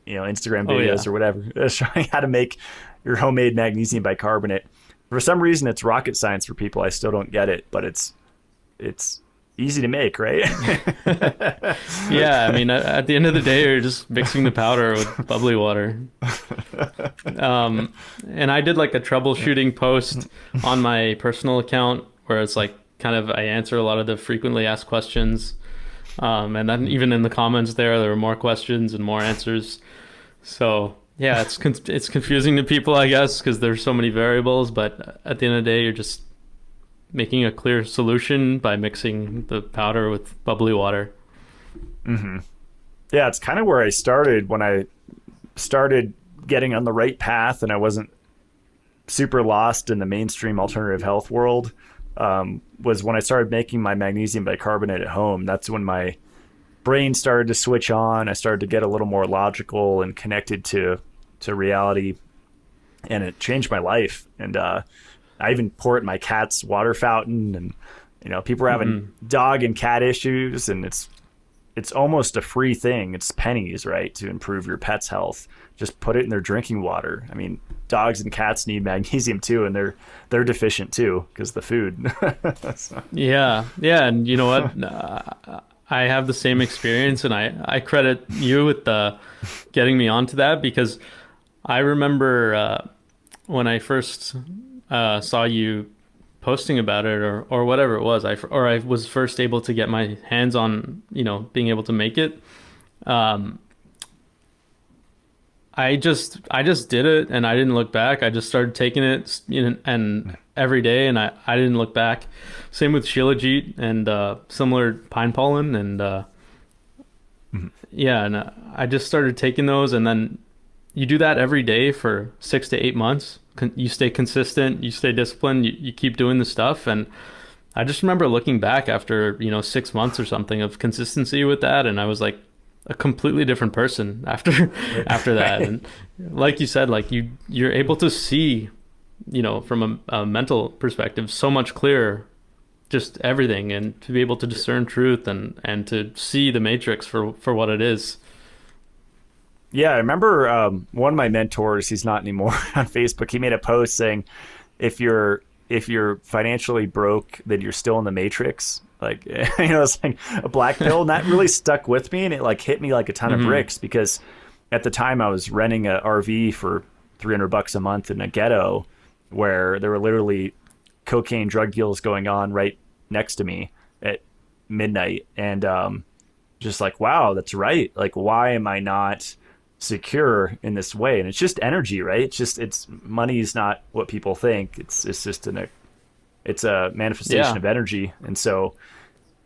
A: Instagram videos or whatever, showing how to make your homemade magnesium bicarbonate. For some reason, it's rocket science for people. I still don't get it, but it's easy to make, right?
B: Yeah, I mean, at the end of the day, you're just mixing the powder with bubbly water. And I did like a troubleshooting post on my personal account where it's like kind of I answer a lot of the frequently asked questions. And then even in the comments there were more questions and more answers. So yeah, it's confusing to people, I guess, because there's so many variables. But at the end of the day, you're just making a clear solution by mixing the powder with bubbly water.
A: Mm-hmm. Yeah, it's kind of where I started when I started getting on the right path and I wasn't super lost in the mainstream alternative health world. Was when I started making my magnesium bicarbonate at home. That's when my brain started to switch on. I started to get a little more logical and connected to reality, and it changed my life. And I even pour it in my cat's water fountain, and people are having dog and cat issues, and it's almost a free thing. It's pennies, right, to improve your pet's health. Just put it in their drinking water. I mean, dogs and cats need magnesium too, and they're deficient too because the food. So. Yeah,
B: and you know what? I have the same experience, and I credit you with getting me onto that, because I remember when I first saw you posting about it or whatever it was, I was first able to get my hands on being able to make it. I just did it, and I didn't look back. I just started taking it, and every day, and I didn't look back. Same with Shilajit and similar pine pollen, and yeah, and I just started taking those, and then you do that every day for 6 to 8 months. You stay consistent, you stay disciplined, you keep doing the stuff, and I just remember looking back after 6 months or something of consistency with that, and I was like a completely different person after that. And like you said, like you're able to see, from a mental perspective, so much clearer, just everything, and to be able to discern truth and to see the matrix for what it is.
A: Yeah, I remember one of my mentors, he's not anymore, on Facebook, he made a post saying, if you're financially broke, then you're still in the matrix. Like, it's like a black pill, and that really stuck with me, and it like hit me like a ton of bricks, because at the time I was renting a RV for $300 a month in a ghetto where there were literally cocaine drug deals going on right next to me at midnight. And just like, wow, that's right. Like, why am I not secure in this way? And it's just energy, right? It's money is not what people think. It's just it's a manifestation of energy. And so,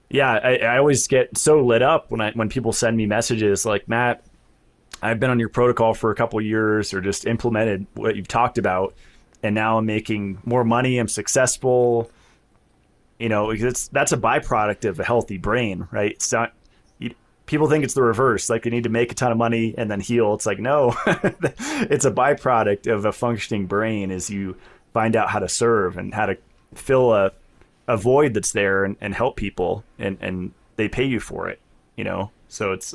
A: yeah, I always get so lit up when people send me messages like, Matt, I've been on your protocol for a couple of years, or just implemented what you've talked about, and now I'm making more money. I'm successful. That's a byproduct of a healthy brain, right? It's not. People think it's the reverse, like they need to make a ton of money and then heal. It's like, no, it's a byproduct of a functioning brain, as you find out how to serve and how to fill a void that's there and help people, and they pay you for it, so it's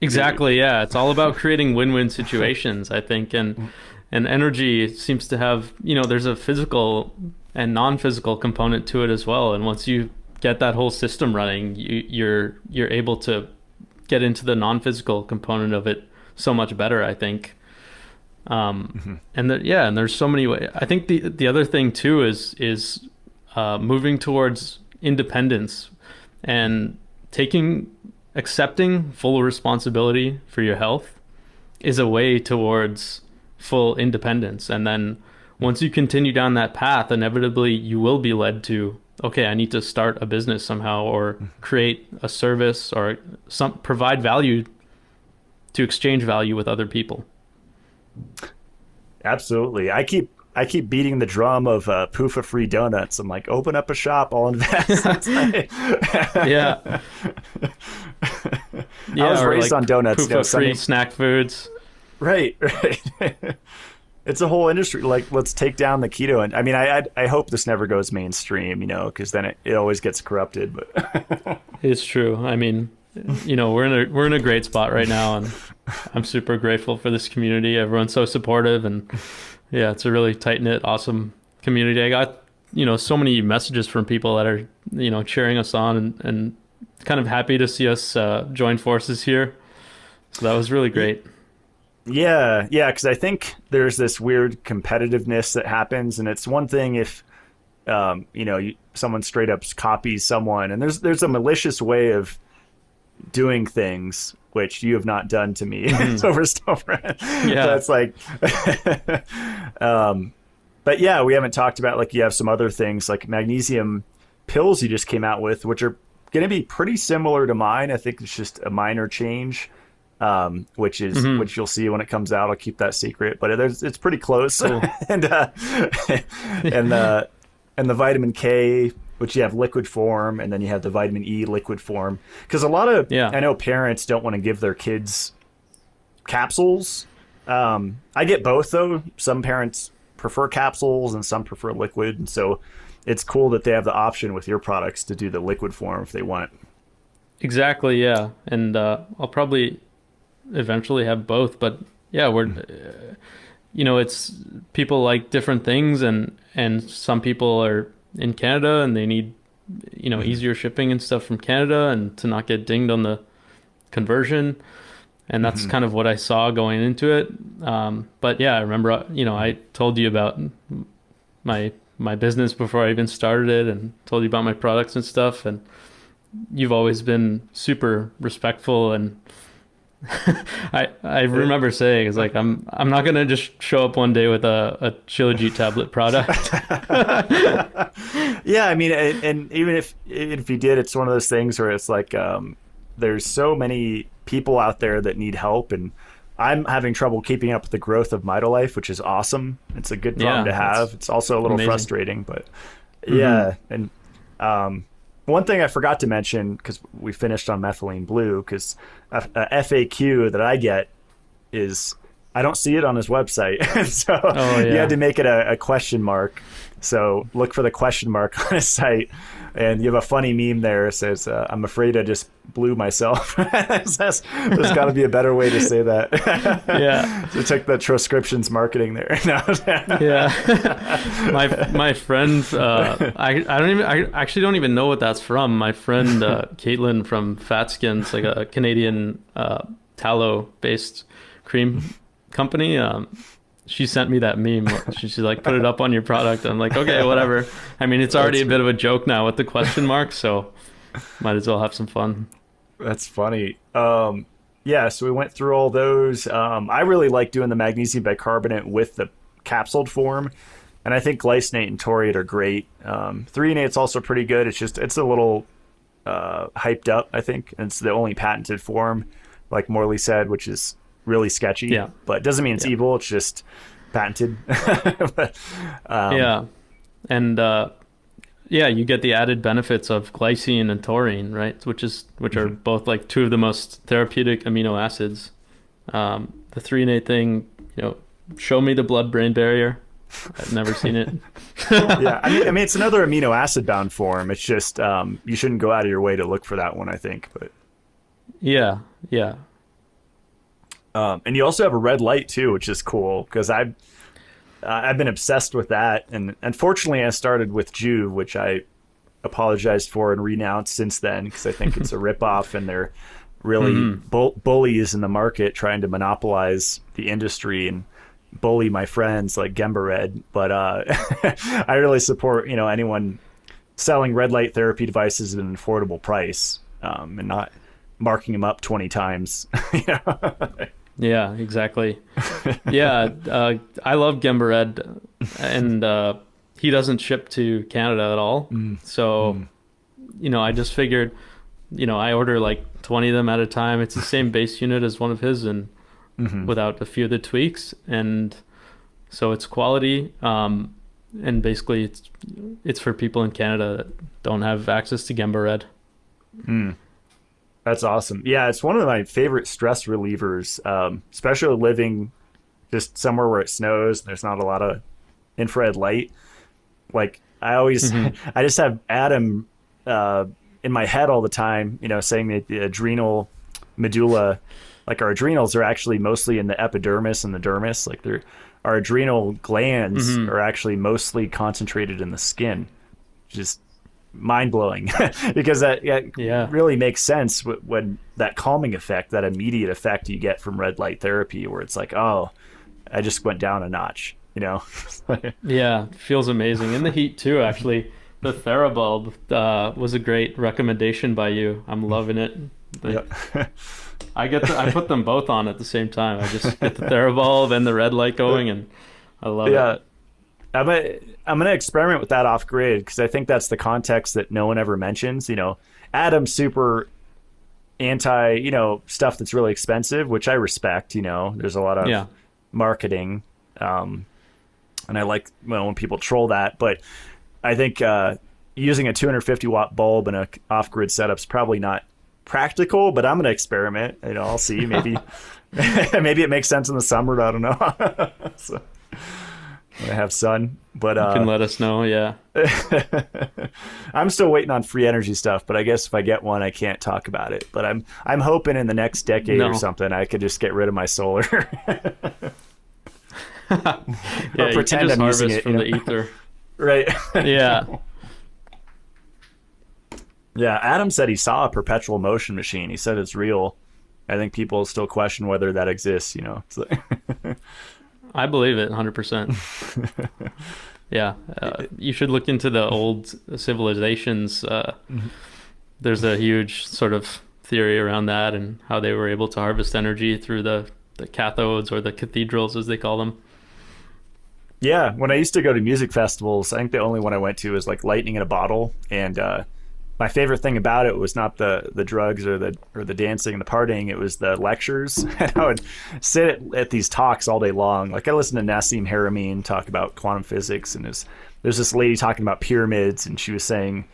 B: exactly. Yeah, it's all about creating win-win situations, I think, and energy seems to have, there's a physical and non-physical component to it as well, and once you get that whole system running, you're able to get into the non-physical component of it so much better, I think. And there's so many ways. I think the other thing too is moving towards independence and accepting full responsibility for your health is a way towards full independence. And then once you continue down that path, inevitably you will be led to, okay, I need to start a business somehow, or create a service, or provide value to exchange value with other people.
A: Absolutely. I keep beating the drum of PUFA free donuts. I'm like, open up a shop, I'll invest.
B: Yeah.
A: I was raised on donuts.
B: PUFA free snack foods.
A: Right. It's a whole industry. Like, let's take down the keto. And I mean, I hope this never goes mainstream, because then it always gets corrupted. But
B: it's true. I mean, we're in a great spot right now, and I'm super grateful for this community. Everyone's so supportive, and yeah, it's a really tight knit, awesome community. I got so many messages from people that are, cheering us on and kind of happy to see us join forces here. So that was really great.
A: Yeah, because I think there's this weird competitiveness that happens, and it's one thing if someone straight up copies someone, and there's a malicious way of doing things which you have not done to me over stuff. Yeah, that's like, but yeah, we haven't talked about, like, you have some other things like magnesium pills you just came out with, which are going to be pretty similar to mine. I think it's just a minor change. Which you'll see when it comes out. I'll keep that secret, but it's pretty close. Cool. and the vitamin K, which you have liquid form, and then you have the vitamin E liquid form. Because a lot of I know parents don't want to give their kids capsules. I get both though. Some parents prefer capsules and some prefer liquid, and so it's cool that they have the option with your products to do the liquid form if they want.
B: Exactly. Yeah, and I'll probably eventually have both, but yeah, we're it's people like different things, and some people are in Canada and they need easier shipping and stuff from Canada, and to not get dinged on the conversion, and that's kind of what I saw going into it. But yeah, I remember I told you about my business before I even started it, and told you about my products and stuff, and you've always been super respectful. And I remember saying, it's like, I'm not gonna just show up one day with a Shilajit tablet product.
A: Yeah, I mean, and even if you did, it's one of those things where it's like, there's so many people out there that need help, and I'm having trouble keeping up with the growth of Mitolife, which is awesome. It's a good problem to have. It's also a little frustrating, but yeah. And one thing I forgot to mention, because we finished on methylene blue, because a FAQ that I get is, I don't see it on his website. So you had to make it a question mark. So look for the question mark on his site. And you have a funny meme there. It says, I'm afraid I just blew myself. There's got to be a better way to say that.
B: Yeah.
A: So took the transcriptions marketing there. No.
B: Yeah. My friend, I actually don't even know what that's from. My friend, Caitlin from Fatskins, like a Canadian tallow based cream company. She sent me that meme. She's like, put it up on your product. I'm like, okay, whatever. I mean, it's already a bit of a joke now with the question mark, so might as well have some fun.
A: That's funny. Yeah, so we went through all those. I really like doing the magnesium bicarbonate with the capsuled form, and I think glycinate and taurate are great. Threonate's also pretty good. It's a little hyped up, I think. It's the only patented form, like Morley said, which is really sketchy. Yeah. But it doesn't mean it's evil. It's just patented. But,
B: and you get the added benefits of glycine and taurine, right? Which are both like two of the most therapeutic amino acids. The threonate thing, show me the blood-brain barrier. I've never seen it.
A: Yeah, I mean, it's another amino acid bound form. It's just you shouldn't go out of your way to look for that one, I think. But
B: yeah.
A: And you also have a red light too, which is cool, because I've been obsessed with that. And unfortunately, I started with Juve, which I apologized for and renounced since then, because I think it's a ripoff, and they're really bullies in the market trying to monopolize the industry and bully my friends like Gembared. But I really support anyone selling red light therapy devices at an affordable price, and not marking them up 20 times.
B: Yeah, exactly. Yeah, I love Gembared, and he doesn't ship to Canada at all. So, I just figured, I order like 20 of them at a time. It's the same base unit as one of his, and without a few of the tweaks. And so it's quality. And basically it's for people in Canada that don't have access to Gembared.
A: That's awesome. Yeah, it's one of my favorite stress relievers, especially living just somewhere where it snows. There's not a lot of infrared light. Like I just have Adam in my head all the time, saying that the adrenal medulla, like our adrenals are actually mostly in the epidermis and the dermis. Like our adrenal glands are actually mostly concentrated in the skin, which is mind-blowing because that really makes sense when that calming effect, that immediate effect you get from red light therapy, where it's like, oh, I just went down a notch, you know?
B: Yeah, feels amazing. In the heat too, actually. The TheraBulb was a great recommendation by you. I'm loving it. I put them both on at the same time. I just get the TheraBulb and the red light going, and I love it.
A: I'm gonna experiment with that off grid because I think that's the context that no one ever mentions. You know, Adam's super anti, you know, stuff that's really expensive, which I respect. You know, there's a lot of marketing, and I like when people troll that. But I think using a 250 watt bulb in a off grid setup is probably not practical. But I'm gonna experiment. You know, I'll see. Maybe maybe it makes sense in the summer. I don't know. So, I have sun, but
B: you can let us know. Yeah.
A: I'm still waiting on free energy stuff, but I guess if I get one, I can't talk about it. But I'm hoping in the next decade or something, I could just get rid of my solar.
B: Yeah,
A: or pretend I'm using it
B: from the ether.
A: Right.
B: Yeah.
A: Yeah. Adam said he saw a perpetual motion machine. He said it's real. I think people still question whether that exists, you know. It's like
B: I believe it 100%. Yeah. You should look into the old civilizations. There's a huge sort of theory around that and how they were able to harvest energy through the cathodes, or the cathedrals as they call them.
A: Yeah. When I used to go to music festivals, I think the only one I went to was like Lightning in a Bottle. And my favorite thing about it was not the drugs or the dancing and the partying. It was the lectures. And I would sit at these talks all day long. Like I listened to Nassim Haramein talk about quantum physics, and there's this lady talking about pyramids, and she was saying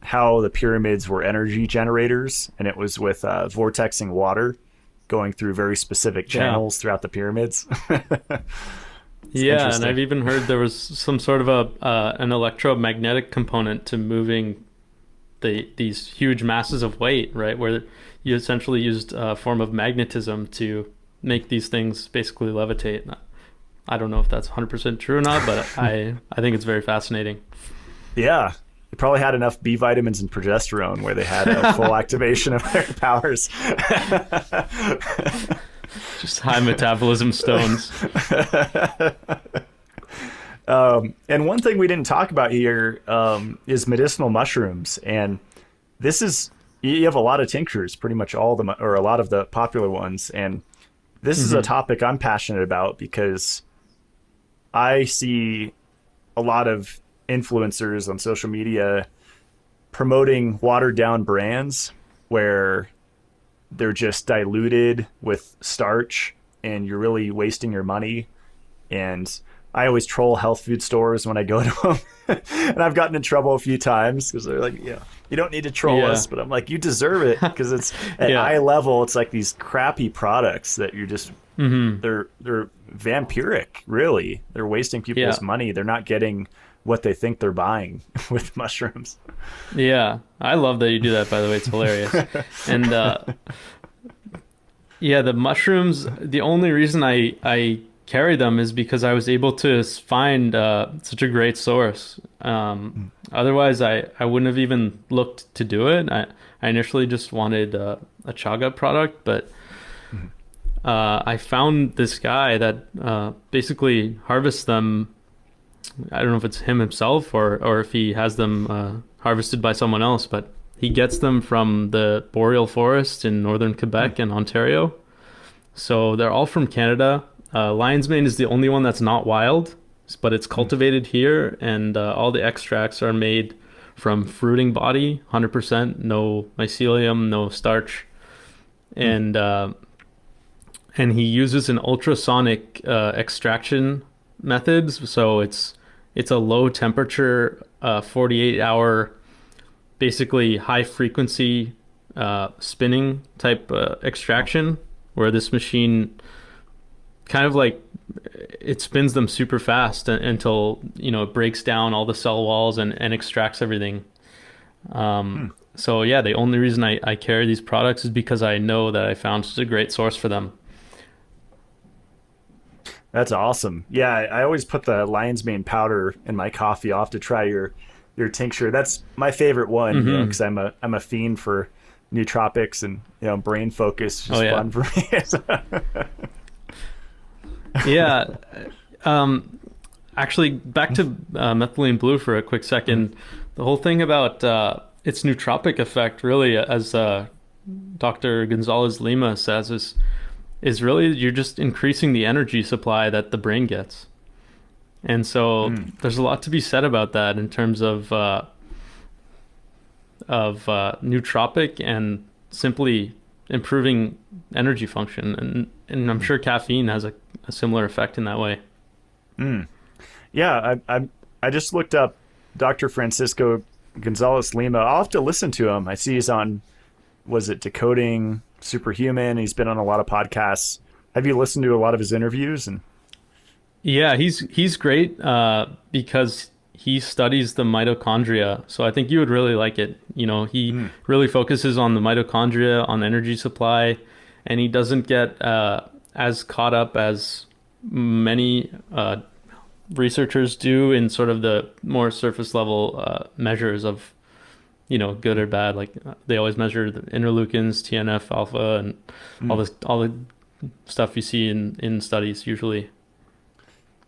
A: how the pyramids were energy generators, and it was with vortexing water going through very specific channels throughout the pyramids.
B: Yeah, and I've even heard there was some sort of an electromagnetic component to moving these huge masses of weight, right? Where you essentially used a form of magnetism to make these things basically levitate. I don't know if that's 100% true or not, but I think it's very fascinating.
A: Yeah. They probably had enough B vitamins and progesterone where they had a full activation of their powers.
B: Just high metabolism stones.
A: And one thing we didn't talk about here is medicinal mushrooms. And this is, you have a lot of tinctures, pretty much all of them, or a lot of the popular ones. And this is a topic I'm passionate about because I see a lot of influencers on social media promoting watered down brands where they're just diluted with starch and you're really wasting your money. And I always troll health food stores when I go to them. And I've gotten in trouble a few times because they're like, you don't need to troll us. But I'm like, you deserve it because it's at eye level. It's like these crappy products that you're just, they're vampiric, really. They're wasting people's money. They're not getting what they think they're buying with mushrooms.
B: Yeah. I love that you do that, by the way. It's hilarious. And the mushrooms, the only reason I carry them is because I was able to find such a great source. Otherwise, I wouldn't have even looked to do it. I initially just wanted a chaga product, but I found this guy that basically harvests them. I don't know if it's him himself or if he has them harvested by someone else, but he gets them from the boreal forest in northern Quebec and Ontario. So they're all from Canada. Lion's mane is the only one that's not wild, but it's cultivated here, and all the extracts are made from fruiting body, 100%, no mycelium, no starch, and he uses an ultrasonic extraction methods. So it's a low temperature, 48-hour, basically high frequency spinning type extraction, where this machine kind of like it spins them super fast until it breaks down all the cell walls and extracts everything. So yeah, the only reason I carry these products is because I know that I found such a great source for them.
A: That's awesome. Yeah, I always put the lion's mane powder in my coffee. I'll have to try your tincture. That's my favorite one, you know,
B: Hmm.
A: because I'm a fiend for nootropics and brain focus. It's
B: Oh
A: just
B: yeah.
A: fun for me.
B: Yeah. Actually, back to methylene blue for a quick second. The whole thing about its nootropic effect, really, as Dr. Gonzalez Lima says, is really you're just increasing the energy supply that the brain gets. And so there's a lot to be said about that in terms of nootropic and simply improving energy function. And I'm sure caffeine has a similar effect in that way.
A: Yeah, I just looked up Dr. Francisco Gonzalez Lima. I'll have to listen to him. I see he's on, was it Decoding Superhuman? He's been on a lot of podcasts. Have you listened to a lot of his interviews? And
B: Yeah, he's great because he studies the mitochondria. So I think you would really like it. You know, he really focuses on the mitochondria, on energy supply, and he doesn't get as caught up as many researchers do in sort of the more surface level measures of, you know, good or bad. Like they always measure the interleukins, TNF alpha, and all the stuff you see in studies usually.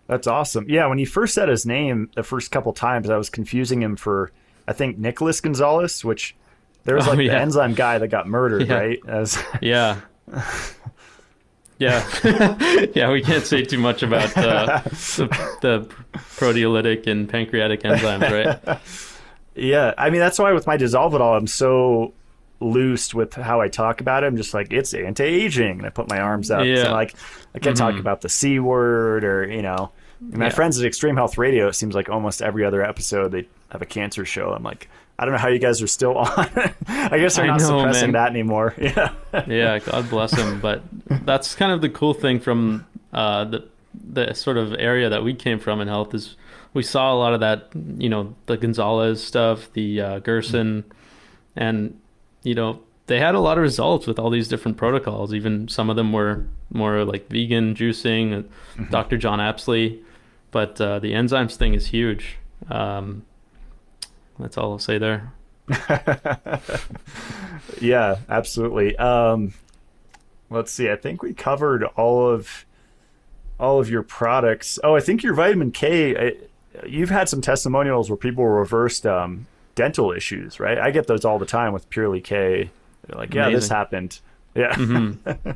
A: that's awesome. Yeah, when you first said his name the first couple times, I was confusing him for, I think, Nicholas Gonzalez, which there was
B: Oh
A: like the
B: yeah,
A: enzyme guy that got murdered,
B: yeah,
A: right? As
B: yeah, yeah, yeah. We can't say too much about the proteolytic and pancreatic enzymes, right?
A: Yeah, I mean that's why with my Dissolvedol I'm so loose with how I talk about it. I'm just like it's anti-aging, and I put my arms up. So
B: Yeah,
A: like I can't talk about the C word or my
B: yeah.
A: friends at Extreme Health Radio. It seems like almost every other episode they have a cancer show. I'm like I don't know how you guys are still on. I guess they're
B: I
A: not
B: know,
A: suppressing
B: man.
A: that anymore. Yeah.
B: Yeah, God bless him. But that's kind of the cool thing from the sort of area that we came from in health is we saw a lot of that, you know, the Gonzalez stuff, the Gerson, and you know they had a lot of results with all these different protocols. Even some of them were more like vegan juicing, Dr. John Apsley, but the enzymes thing is huge. That's all I'll say there.
A: Yeah, absolutely. Let's see. I think we covered all of your products. Oh, I think your vitamin K. You've had some testimonials where people reversed dental issues, right? I get those all the time with Purely K. They're like, yeah, this
B: Amazing.
A: happened. Yeah.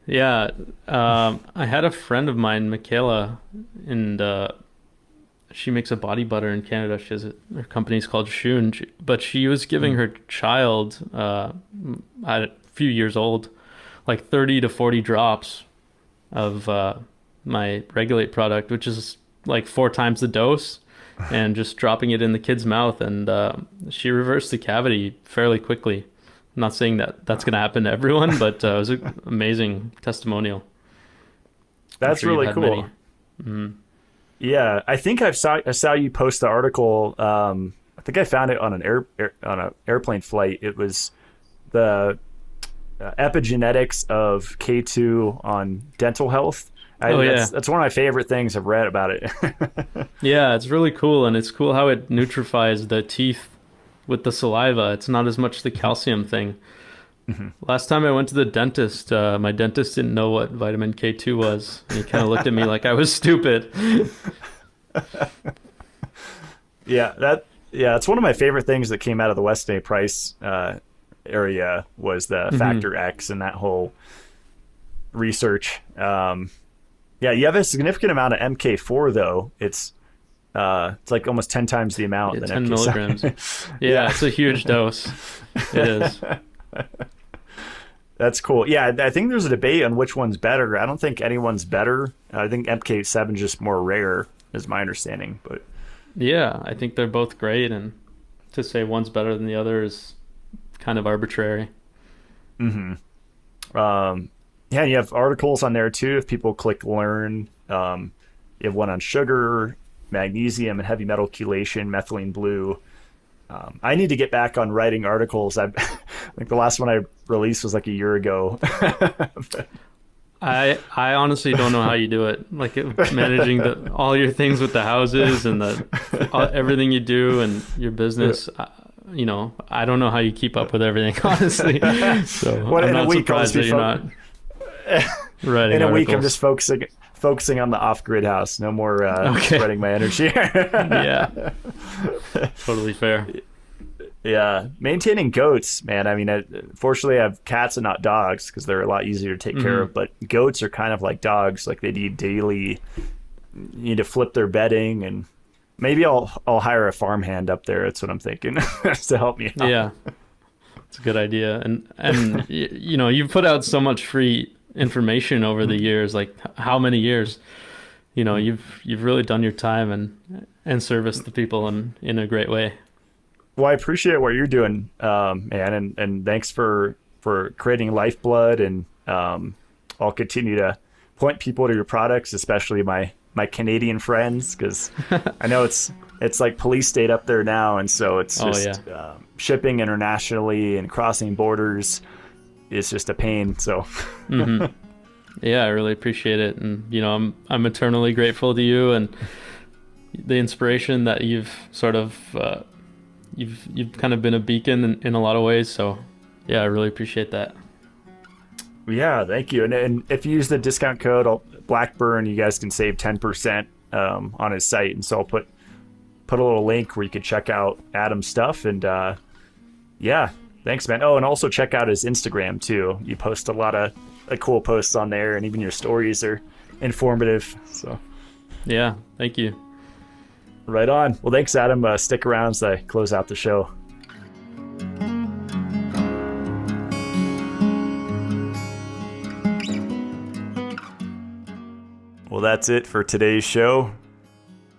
B: Yeah, I had a friend of mine, Michaela, and she makes a body butter in Canada. She has her company's called Shun, but she was giving her child at a few years old, like 30 to 40 drops of my Regulate product, which is like 4 times the dose, and just dropping it in the kid's mouth, and she reversed the cavity fairly quickly. I'm not saying that that's going to happen to everyone, but it was an amazing testimonial. I'm
A: That's
B: sure you've
A: really
B: had
A: cool.
B: many.
A: Yeah, I think I saw you post the article. I think I found it on on an airplane flight. It was the epigenetics of K2 on dental health.
B: Oh yeah.
A: That's one of my favorite things I've read about it.
B: Yeah, it's really cool, and it's cool how it neutrifies the teeth with the saliva. It's not as much the calcium thing. Last time I went to the dentist, my dentist didn't know what vitamin K2 was. And he kind of looked at me like I was stupid.
A: Yeah, it's one of my favorite things that came out of the Weston A. Price area was the factor X and that whole research. Yeah, you have a significant amount of MK4 though. It's like almost 10 times the amount
B: Yeah,
A: than
B: 10
A: MK7.
B: milligrams. Yeah, it's a huge dose. It is.
A: That's cool. Yeah, I think there's a debate on which one's better. I don't think anyone's better. I think MK7 is just more rare, is my understanding. But
B: Yeah, I think they're both great, and to say one's better than the other is kind of arbitrary.
A: yeah, you have articles on there too. If people click learn, you have one on sugar, magnesium, and heavy metal chelation, methylene blue. I need to get back on writing articles. I think the last one I released was like a year ago.
B: I honestly don't know how you do it. Like managing all your things with the houses and everything you do and your business. I don't know how you keep up with everything, honestly. So I'm not surprised that you're not writing
A: in a
B: articles.
A: week. I'm just focusing on the off-grid house. No more spreading my energy.
B: Yeah, totally fair.
A: Yeah, maintaining goats, man. I mean, fortunately, I have cats and not dogs because they're a lot easier to take care of. But goats are kind of like dogs; like they need daily. You need to flip their bedding, and maybe I'll hire a farmhand up there. That's what I'm thinking to help me out.
B: Yeah, it's a good idea. And you've put out so much free information over the years. Like how many years? You've really done your time and serviced the people in a great way.
A: Well, I appreciate what you're doing, man, and thanks for creating Lifeblood, and I'll continue to point people to your products, especially my Canadian friends, because I know it's like police state up there now, and so it's just shipping internationally and crossing borders is just a pain. So,
B: yeah, I really appreciate it, and I'm eternally grateful to you and the inspiration that you've sort of. You've kind of been a beacon in a lot of ways, so yeah, I really appreciate that.
A: Yeah, thank you. And if you use the discount code Blackburn, you guys can save 10% on his site. And so I'll put a little link where you can check out Adam's stuff. And yeah, thanks, man. Oh, and also check out his Instagram too. You post a lot of cool posts on there, and even your stories are informative. So
B: yeah, thank you.
A: Right on. Well, thanks, Adam. Stick around as I close out the show. Well, that's it for today's show.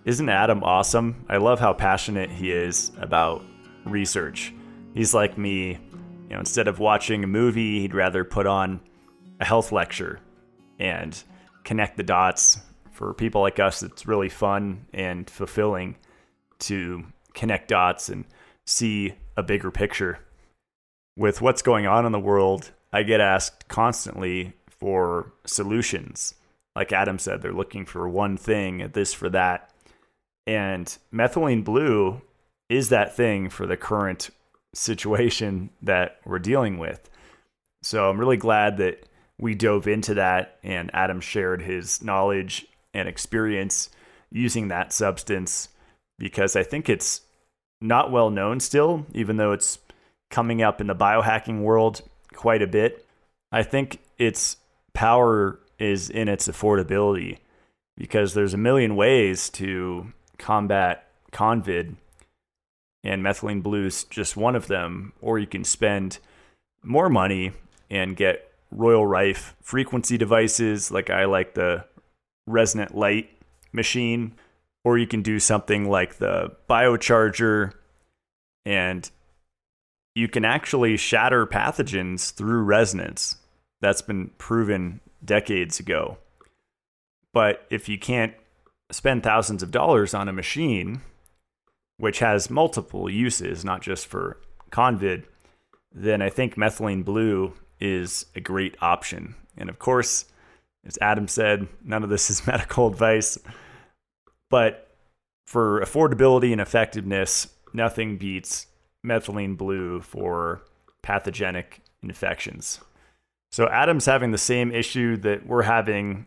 A: Isn't Adam awesome? I love how passionate he is about research. He's like me. Instead of watching a movie, he'd rather put on a health lecture and connect the dots. For people like us, it's really fun and fulfilling to connect dots and see a bigger picture. With what's going on in the world, I get asked constantly for solutions. Like Adam said, they're looking for one thing, this for that. And methylene blue is that thing for the current situation that we're dealing with. So I'm really glad that we dove into that and Adam shared his knowledge and experience using that substance, because I think it's not well known still, even though it's coming up in the biohacking world quite a bit. I think its power is in its affordability, because there's a million ways to combat convid, and methylene blue is just one of them. Or you can spend more money and get Royal Rife frequency devices, like I like the resonant light machine, or you can do something like the biocharger, and you can actually shatter pathogens through resonance. That's been proven decades ago. But if you can't spend thousands of dollars on a machine, which has multiple uses, not just for convid, then I think methylene blue is a great option. And of course, as Adam said, none of this is medical advice, but for affordability and effectiveness, nothing beats methylene blue for pathogenic infections. So Adam's having the same issue that we're having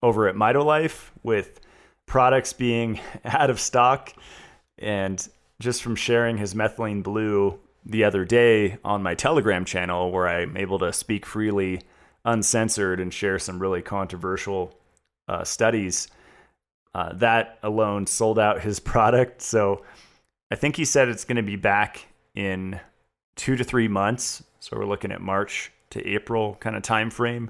A: over at Mitolife with products being out of stock. And just from sharing his methylene blue the other day on my Telegram channel, where I'm able to speak freely, uncensored, and share some really controversial studies, that alone sold out his product. So I think he said it's going to be back in 2 to 3 months. So we're looking at March to April kind of time frame.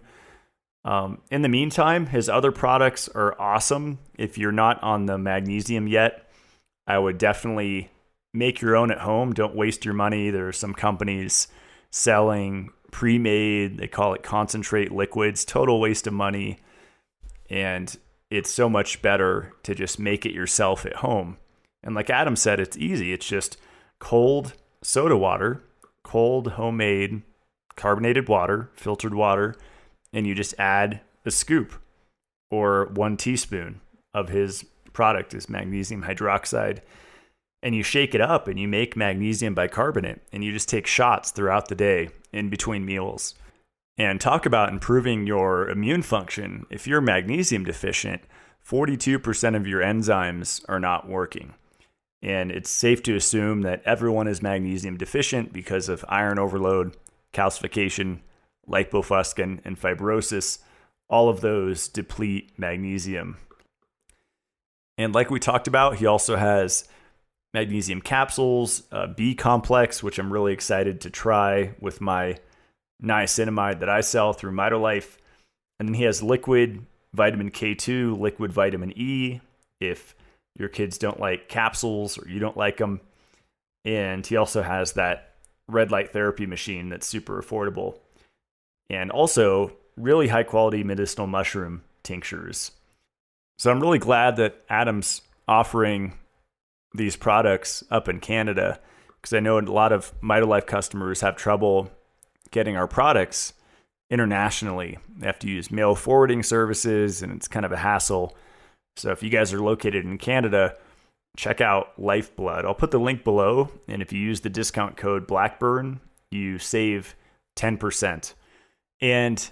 A: In the meantime, his other products are awesome. If you're not on the Magnesium yet, I would definitely make your own at home. Don't waste your money. There are some companies selling pre-made, they call it concentrate liquids, total waste of money. And it's so much better to just make it yourself at home. And like Adam said, it's easy. It's just cold soda water, cold homemade carbonated water, filtered water, and you just add a scoop or 1 teaspoon of his product, is magnesium hydroxide, and you shake it up and you make magnesium bicarbonate, and you just take shots throughout the day in between meals. And talk about improving your immune function. If you're magnesium deficient, 42% of your enzymes are not working. And it's safe to assume that everyone is magnesium deficient because of iron overload, calcification, lipofuscin, and fibrosis. All of those deplete magnesium. And like we talked about, he also has magnesium capsules, B complex, which I'm really excited to try with my niacinamide that I sell through Mitolife. And then he has liquid vitamin K2, liquid vitamin E, if your kids don't like capsules or you don't like them. And he also has that red light therapy machine that's super affordable. And also really high quality medicinal mushroom tinctures. So I'm really glad that Adam's offering these products up in Canada, because I know a lot of Mitolife customers have trouble getting our products internationally. They have to use mail forwarding services, and it's kind of a hassle. So if you guys are located in Canada, check out Lifeblood. I'll put the link below, and if you use the discount code Blackburn, you save 10%. And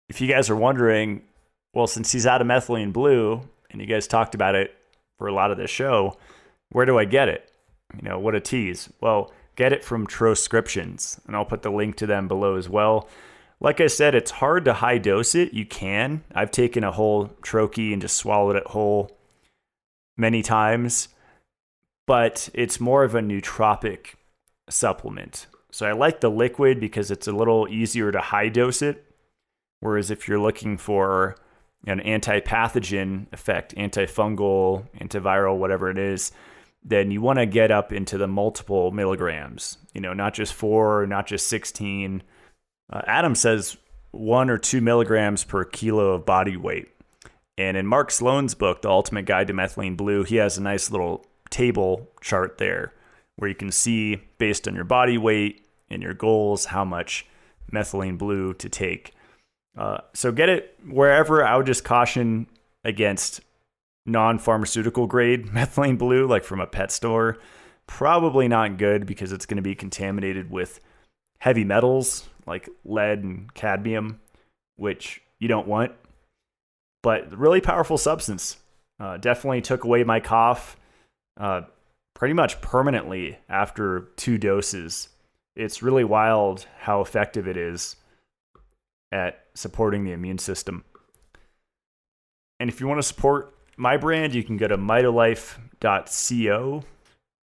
A: if you guys are wondering, well, since he's out of methylene blue, and you guys talked about it for a lot of this show, where do I get it? What a tease. Well, get it from Troche, and I'll put the link to them below as well. Like I said, it's hard to high dose it. You can. I've taken a whole troche and just swallowed it whole many times, but it's more of a nootropic supplement. So I like the liquid because it's a little easier to high dose it. Whereas if you're looking for an anti-pathogen effect, antifungal, antiviral, whatever it is, then you want to get up into the multiple milligrams, not just 4, not just 16. Adam says 1 or 2 milligrams per kilo of body weight. And in Mark Sloan's book, The Ultimate Guide to Methylene Blue, he has a nice little table chart there where you can see, based on your body weight and your goals, how much methylene blue to take. So get it wherever. I would just caution against non-pharmaceutical grade methylene blue, like from a pet store. Probably not good because it's going to be contaminated with heavy metals like lead and cadmium, which you don't want. But really powerful substance. Definitely took away my cough pretty much permanently after 2 doses. It's really wild how effective it is at supporting the immune system. And if you want to support my brand, you can go to mitolife.co.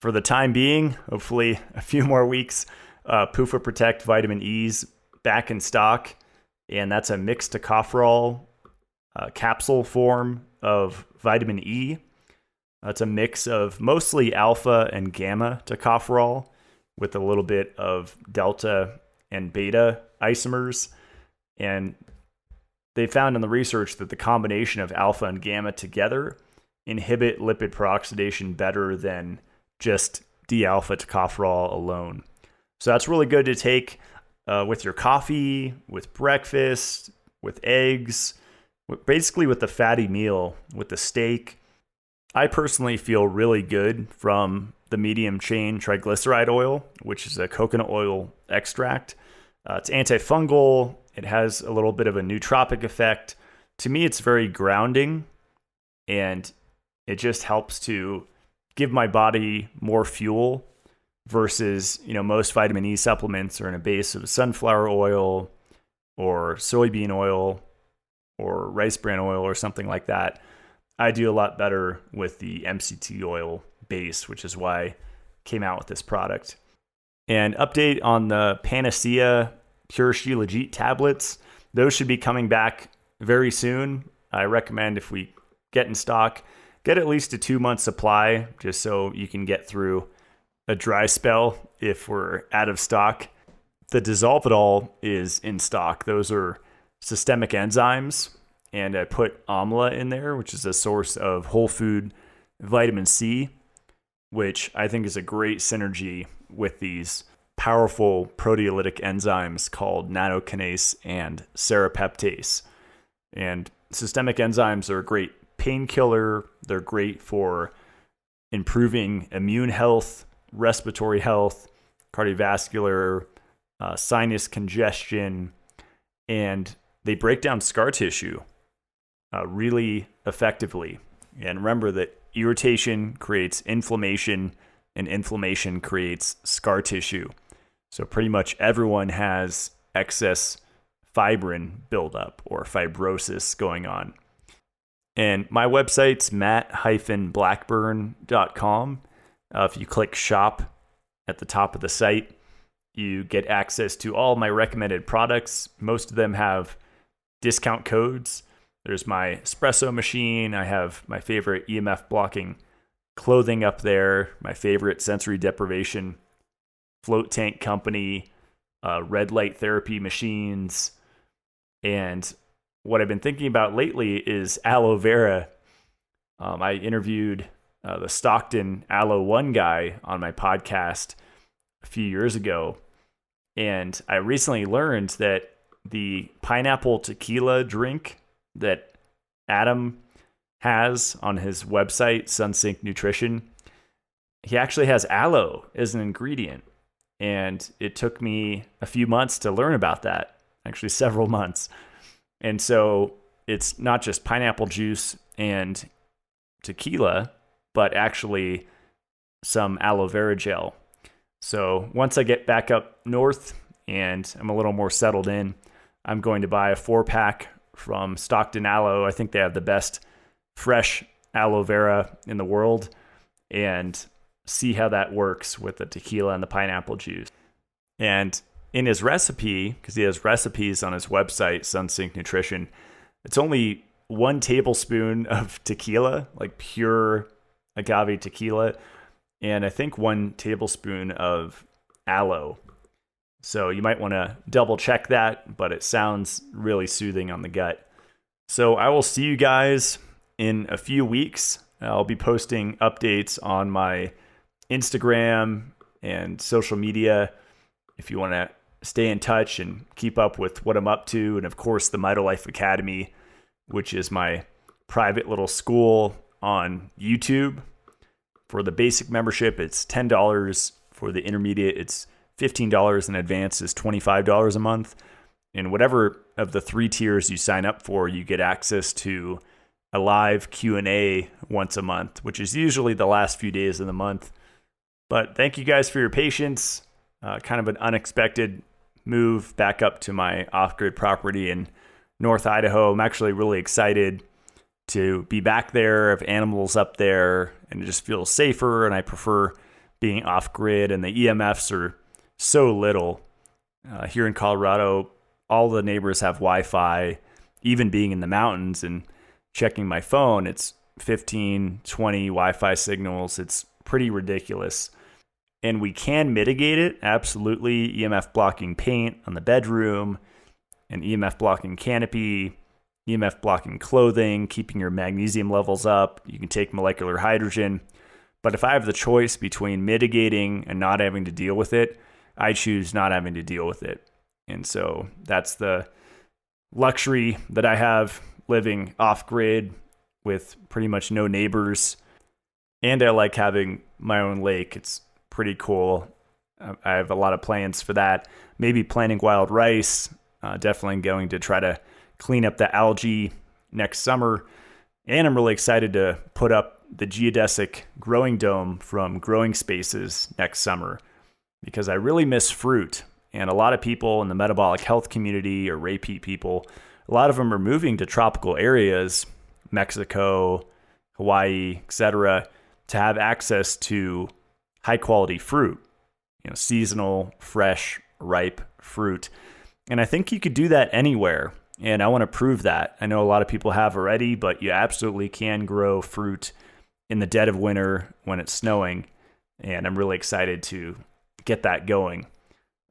A: For the time being, hopefully a few more weeks, PUFA Protect Vitamin E's back in stock, and that's a mixed tocopherol capsule form of vitamin E. It's a mix of mostly alpha and gamma tocopherol with a little bit of delta and beta isomers. And they found in the research that the combination of alpha and gamma together inhibit lipid peroxidation better than just D-alpha tocopherol alone. So that's really good to take with your coffee, with breakfast, with eggs, basically with the fatty meal, with the steak. I personally feel really good from the medium chain triglyceride oil, which is a coconut oil extract. It's antifungal. It has a little bit of a nootropic effect. To me, it's very grounding, and it just helps to give my body more fuel versus, most vitamin E supplements are in a base of sunflower oil or soybean oil or rice bran oil or something like that. I do a lot better with the MCT oil base, which is why I came out with this product. And update on the Panacea Pure Shilajit tablets. Those should be coming back very soon. I recommend, if we get in stock, get at least a 2-month supply just so you can get through a dry spell if we're out of stock. The Dissolvedol is in stock. Those are systemic enzymes, and I put amla in there, which is a source of whole food vitamin C, which I think is a great synergy with these powerful proteolytic enzymes called nattokinase and serrapeptase. And systemic enzymes are a great painkiller. They're great for improving immune health, respiratory health, cardiovascular, sinus congestion, and they break down scar tissue really effectively. And remember that irritation creates inflammation, and inflammation creates scar tissue. So pretty much everyone has excess fibrin buildup or fibrosis going on. And my website's matt-blackburn.com. If you click shop at the top of the site, you get access to all my recommended products. Most of them have discount codes. There's my espresso machine. I have my favorite EMF blocking clothing up there, my favorite sensory deprivation float tank company, red light therapy machines. And what I've been thinking about lately is aloe vera. I interviewed the Stockton Aloe One guy on my podcast a few years ago. And I recently learned that the pineapple tequila drink that Adam has on his website, Sunsync Nutrition, he actually has aloe as an ingredient. And it took me a few months to learn about that, actually several months. And so it's not just pineapple juice and tequila, but actually some aloe vera gel. So once I get back up north and I'm a little more settled in, I'm going to buy a 4-pack from Stockton Aloe. I think they have the best fresh aloe vera in the world, and see how that works with the tequila and the pineapple juice. And in his recipe, because he has recipes on his website, Sunsync Nutrition, it's only 1 tablespoon of tequila, like pure agave tequila, and I think 1 tablespoon of aloe. So you might want to double check that, but it sounds really soothing on the gut. So I will see you guys in a few weeks. I'll be posting updates on my Instagram and social media if you want to stay in touch and keep up with what I'm up to. And of course, the Mitolife Academy, which is my private little school on YouTube. For the basic membership, it's $10. For the intermediate, it's $15. In advance is $25 a month. And whatever of the 3 tiers you sign up for, you get access to a live Q&A once a month, which is usually the last few days of the month. But thank you guys for your patience. Kind of an unexpected move back up to my off-grid property in North Idaho. I'm actually really excited to be back there, have animals up there, and it just feels safer, and I prefer being off-grid, and the EMFs are so little. Here in Colorado, all the neighbors have Wi-Fi. Even being in the mountains and checking my phone, it's 15, 20 Wi-Fi signals. It's pretty ridiculous. And we can mitigate it, absolutely. EMF blocking paint on the bedroom, an EMF blocking canopy, EMF blocking clothing, keeping your magnesium levels up. You can take molecular hydrogen. But if I have the choice between mitigating and not having to deal with it, I choose not having to deal with it. And so that's the luxury that I have living off-grid with pretty much no neighbors. And I like having my own lake. It's pretty cool. I have a lot of plans for that. Maybe planting wild rice. Definitely going to try to clean up the algae next summer. And I'm really excited to put up the geodesic growing dome from Growing Spaces next summer because I really miss fruit. And a lot of people in the metabolic health community or Ray Peat people, a lot of them are moving to tropical areas, Mexico, Hawaii, etc., to have access to high quality fruit, seasonal, fresh, ripe fruit. And I think you could do that anywhere. And I want to prove that. I know a lot of people have already, but you absolutely can grow fruit in the dead of winter when it's snowing. And I'm really excited to get that going.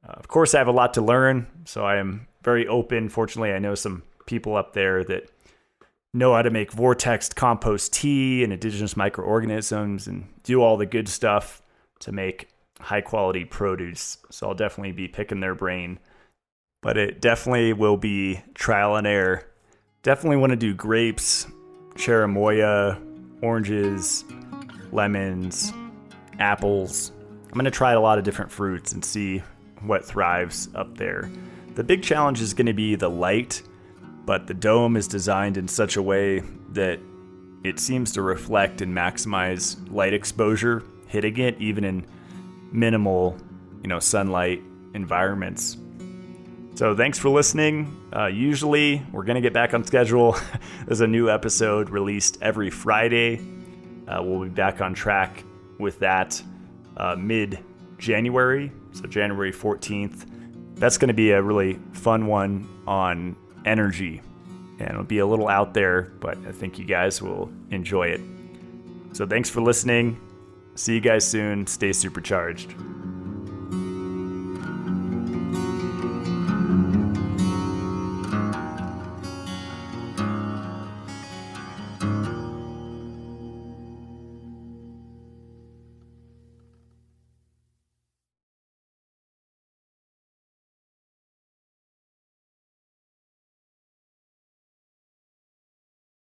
A: Of course, I have a lot to learn, so I am very open. Fortunately, I know some people up there that know how to make vortex compost tea and indigenous microorganisms and do all the good stuff to make high quality produce. So I'll definitely be picking their brain. But it definitely will be trial and error. Definitely want to do grapes, cherimoya, oranges, lemons, apples. I'm going to try a lot of different fruits and see what thrives up there. The big challenge is going to be the light, but the dome is designed in such a way that it seems to reflect and maximize light exposure, hitting it even in minimal, sunlight environments. So thanks for listening. Usually we're going to get back on schedule. There's a new episode released every Friday. We'll be back on track with that mid-January, so January 14th. That's going to be a really fun one on energy. And it'll be a little out there, but I think you guys will enjoy it. So thanks for listening. See you guys soon. Stay supercharged.